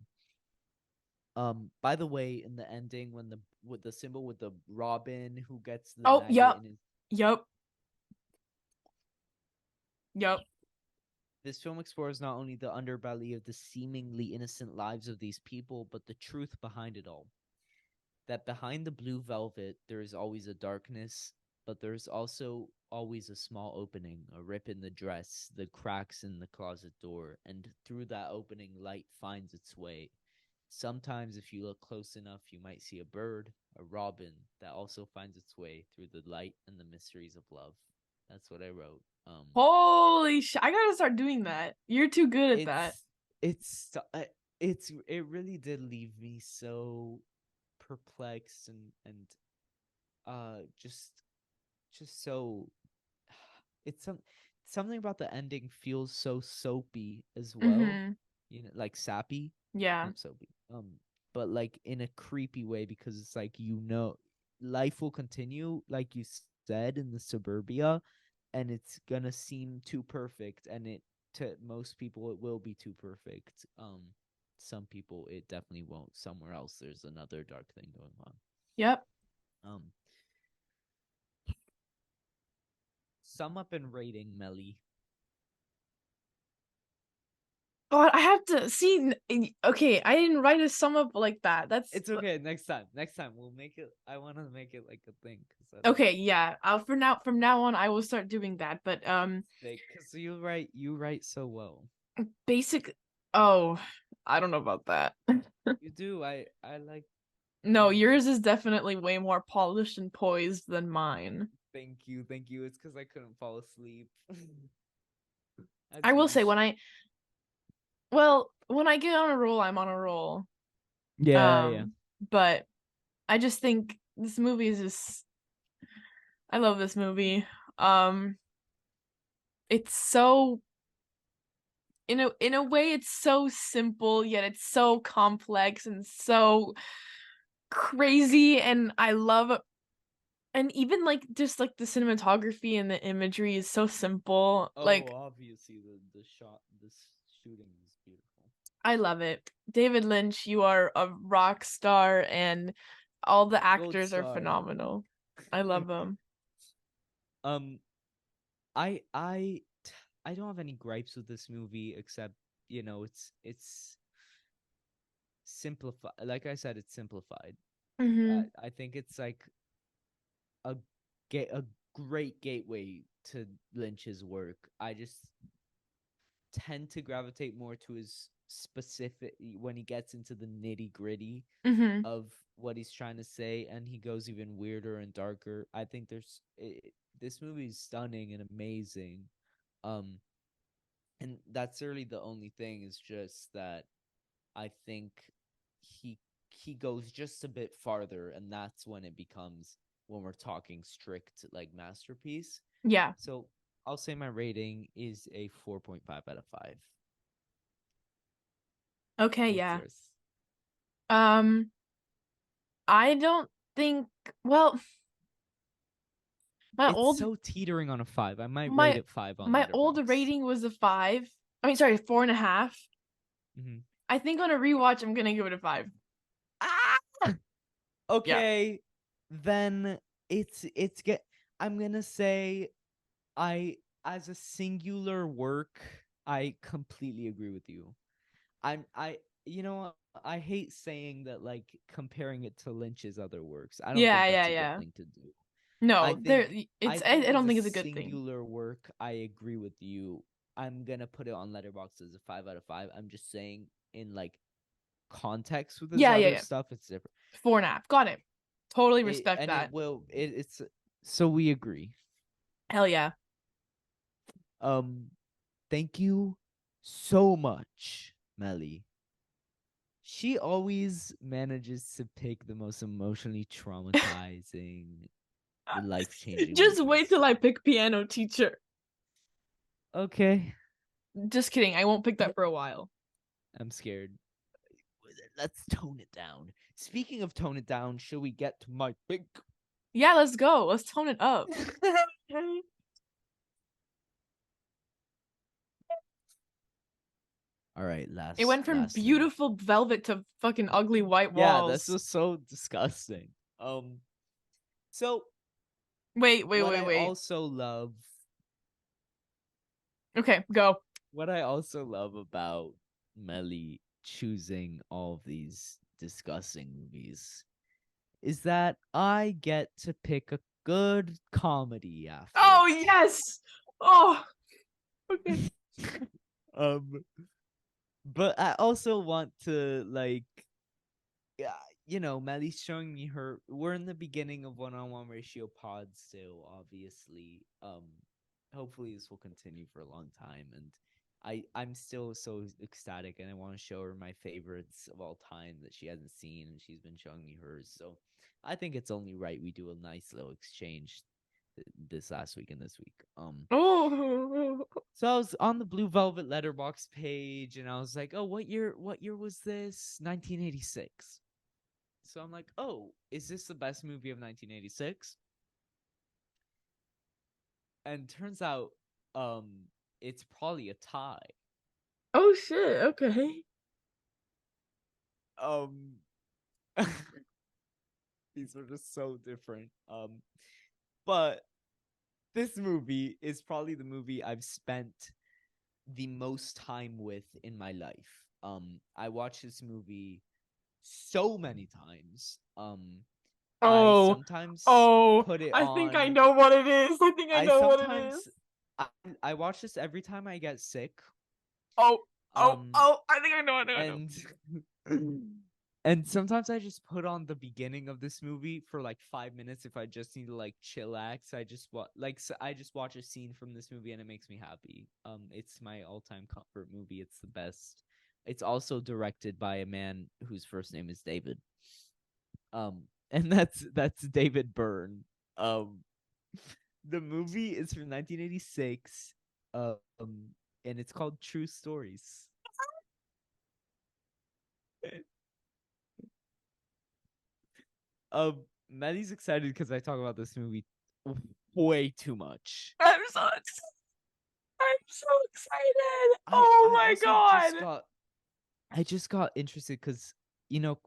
By the way, in the ending, when with the symbol with the robin who gets the Oh, maggot yep. in his, Yep. Yep. this film explores not only the underbelly of the seemingly innocent lives of these people, but the truth behind it all. That behind the blue velvet, there is always a darkness, but there's also always a small opening, a rip in the dress, the cracks in the closet door, and through that opening, light finds its way. Sometimes, if you look close enough, you might see a bird, a robin, that also finds its way through the light and the mysteries of love. That's what I wrote. Holy shit. I gotta start doing that. You're too good at that. It's it's it really did leave me so perplexed and just so it's something about the ending feels so soapy as well, Mm-hmm. like sappy, Yeah. not soapy, but like in a creepy way, because it's like, life will continue like you said in the suburbia, and it's gonna seem too perfect, and it to most people it will be too perfect. Some people it definitely won't. Somewhere else there's another dark thing going on. Yep. um Sum up in rating, Meli. God, I have to see. Okay, I didn't write a sum up like that. That's It's okay. Next time we'll make it. I want to make it like a thing, because okay. Yeah. For now, from now on, I will start doing that. But because you write so well. basic. Oh, I don't know about that. You do. I like. No, Um. yours is definitely way more polished and poised than mine. Thank you. It's because I couldn't fall asleep. I That's will my. say when I get on a roll, I'm on a roll. Yeah. But I just think this movie is just I love this movie. Um, it's so in a way it's so simple yet it's so complex and so crazy, and I love, and even like just like the cinematography and the imagery is so simple. Oh, Like obviously this shooting is beautiful. I love it. David Lynch, you are a rock star, and all the Gold actors are star. phenomenal. I love them. um, I don't have any gripes with this movie, except it's simplified. Like I said, it's simplified. Mm-hmm. I think it's like a a great gateway to Lynch's work. I just tend to gravitate more to his specific when he gets into the nitty gritty Mm-hmm. of what he's trying to say, and he goes even weirder and darker. I think this movie is stunning and amazing. Um, and that's really the only thing, is just that I think he he goes just a bit farther, and that's when it becomes, when we're talking strict like masterpiece. Yeah. So I'll say my rating is a 4.5 out of 5. Okay, What's yeah. yours? Um, I don't think, well, my It's old so teetering on a 5. I might rate my it 5 on my old Letterboxd. rating was a 5. I mean, sorry, 4.5. Mm-hmm. I think on a rewatch, I'm gonna give it a 5. Ah! Yeah. Okay, then it's get. I'm gonna say, I as a singular work, I completely agree with you. I I hate saying that, like, comparing it to Lynch's other works. I don't Yeah, think yeah, that's a good yeah. thing to do. I No, there think I it's think I as don't a think it's a good thing. singular work, I agree with you. I'm gonna put it on Letterboxd as a 5 out of 5. I'm just saying, in like context with his Yeah, yeah, other yeah. stuff, it's different. 4.5. Got it. Totally It respect and it that. will it's so we agree. Hell yeah. Um, thank you so much, Meli. She always manages to pick the most emotionally traumatizing, life-changing Just wait movies. till I pick piano teacher. Okay, Just kidding. I won't pick that for a while. I'm scared. Let's tone it down. Speaking of tone it down, shall we get to my pick? Yeah, let's go. Let's tone it up. All right, It went from last thing. beautiful velvet to fucking ugly white Yeah, walls. this was so disgusting. So Wait. I also love Okay, go. what I also love about Meli choosing all of these disgusting movies is that I get to pick a good comedy after. Oh yes. Oh. Okay. But I also want to like, yeah, Meli's showing me her. We're in the beginning of one-on-one ratio pod still, obviously. Hopefully this will continue for a long time, and I'm still so ecstatic, and I want to show her my favorites of all time that she hasn't seen, and she's been showing me hers. So I think it's only right we do a nice little exchange this last week and this week. Oh. So I was on the Blue Velvet Letterboxd page, and I was like, "Oh, what year? What year was this? 1986." So I'm like, "Oh, is this the best movie of 1986?" And turns out, it's probably a tie. Oh shit. Okay. Um, these are just so different. But this movie is probably the movie I've spent the most time with in my life. I watched this movie so many times. I Oh. sometimes Oh. put it I think I on. know what it is. I think I I know what it is. sometimes I watch this every time I get sick. Oh. Um I think I know. I know. I know. and and sometimes I just put on the beginning of this movie for like 5 minutes if I just need to like chillax. I just watch a scene from this movie and it makes me happy. It's my all-time comfort movie. It's the best. It's also directed by a man whose first name is David. And that's David Byrne. Um the movie is from 1986. And it's called True Stories. Maddie's excited because I talk about this movie way too much. I'm so excited. Oh I my also god. I just got interested because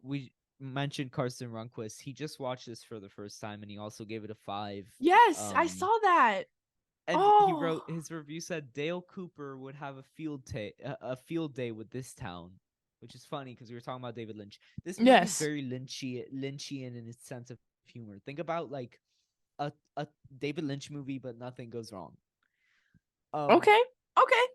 we mentioned Carson Runquist. He just watched this for the first time and he also gave it a 5. Yes, I saw that. And he wrote Oh. his review said Dale Cooper would have a field day with this town, which is funny because we were talking about David Lynch. This movie is Yes. very Lynchian in its sense of humor. Think about like a David Lynch movie, but nothing goes wrong. Okay. Okay.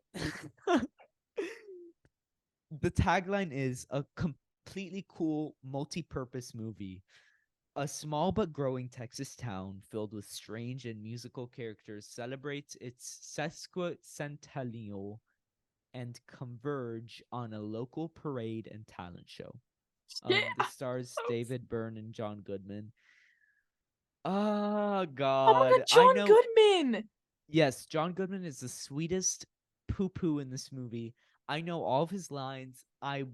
The tagline is a completely cool multi-purpose movie. A small but growing Texas town filled with strange and musical characters celebrates its sesquicentennial and converge on a local parade and talent show. Yeah. This stars David Byrne and John Goodman. Oh Oh my God, god, I John know. Goodman. Yes, John Goodman is the sweetest poo-poo in this movie. I know all of his lines. I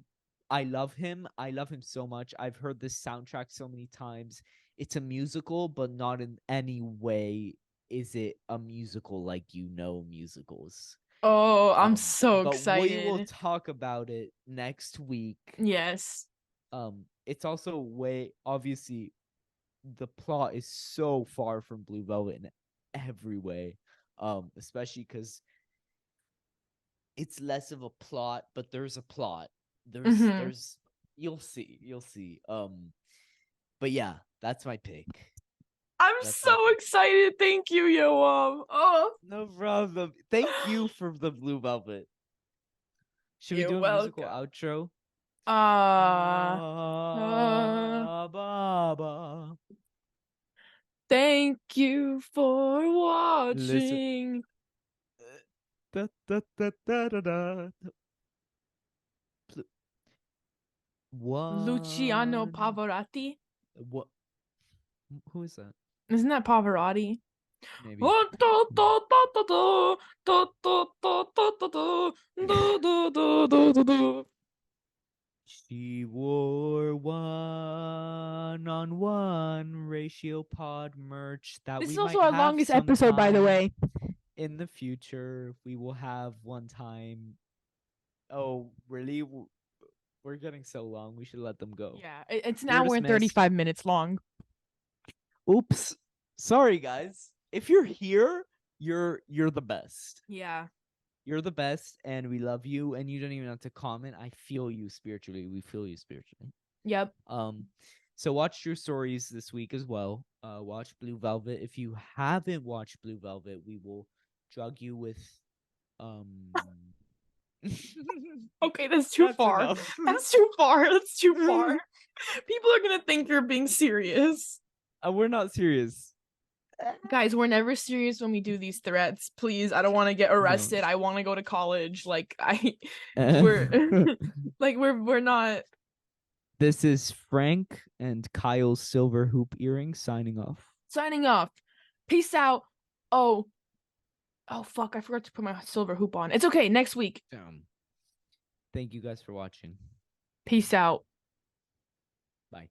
love him. I love him so much. I've heard this soundtrack so many times. It's a musical, but not in any way is it a musical like musicals. Oh, I'm so But we will excited. talk about it next week. Yes. It's also way obviously the plot is so far from Blue Velvet in every way. Especially because it's less of a plot, but there's a plot. There's you'll see. But yeah, that's my pick. I'm That's my so pick. excited. Thank you, Yoav. Oh, No problem. Thank you for the Blue Velvet. Should we you're do a musical welcome. outro? Uh, uh, Ah, Baba. thank you for Listen. watching. Da, da, da, da, da, da. Luciano One. Pavarotti. What? Who is that? Isn't that Pavarotti? Maybe. She wore one-on-one ratio pod merch that This we is also might our have longest episode, by the sometime way. in the future. We will have one time Oh, really? We're getting so long. We should let them go. Yeah, it's an You're hour and dismissed. 35 minutes long. Oops. Sorry, guys. If you're here, you're the best. Yeah. You're the best, and we love you. And you don't even have to comment. I feel you spiritually. We feel you spiritually. Yep. So watch True Stories this week as well. Watch Blue Velvet. If you haven't watched Blue Velvet, we will drug you with Okay, that's too far. enough. That's too far. That's too far. People are gonna think you're being serious. We're not serious. Guys, we're never serious when we do these threats. Please, I don't want to get arrested. I want to go to college. Like we're we're not. This is Frank and Kyle's silver hoop earring signing off. Signing off. Peace out. Oh fuck, I forgot to put my silver hoop on. It's okay, next week. Thank you guys for watching. Peace out. Bye.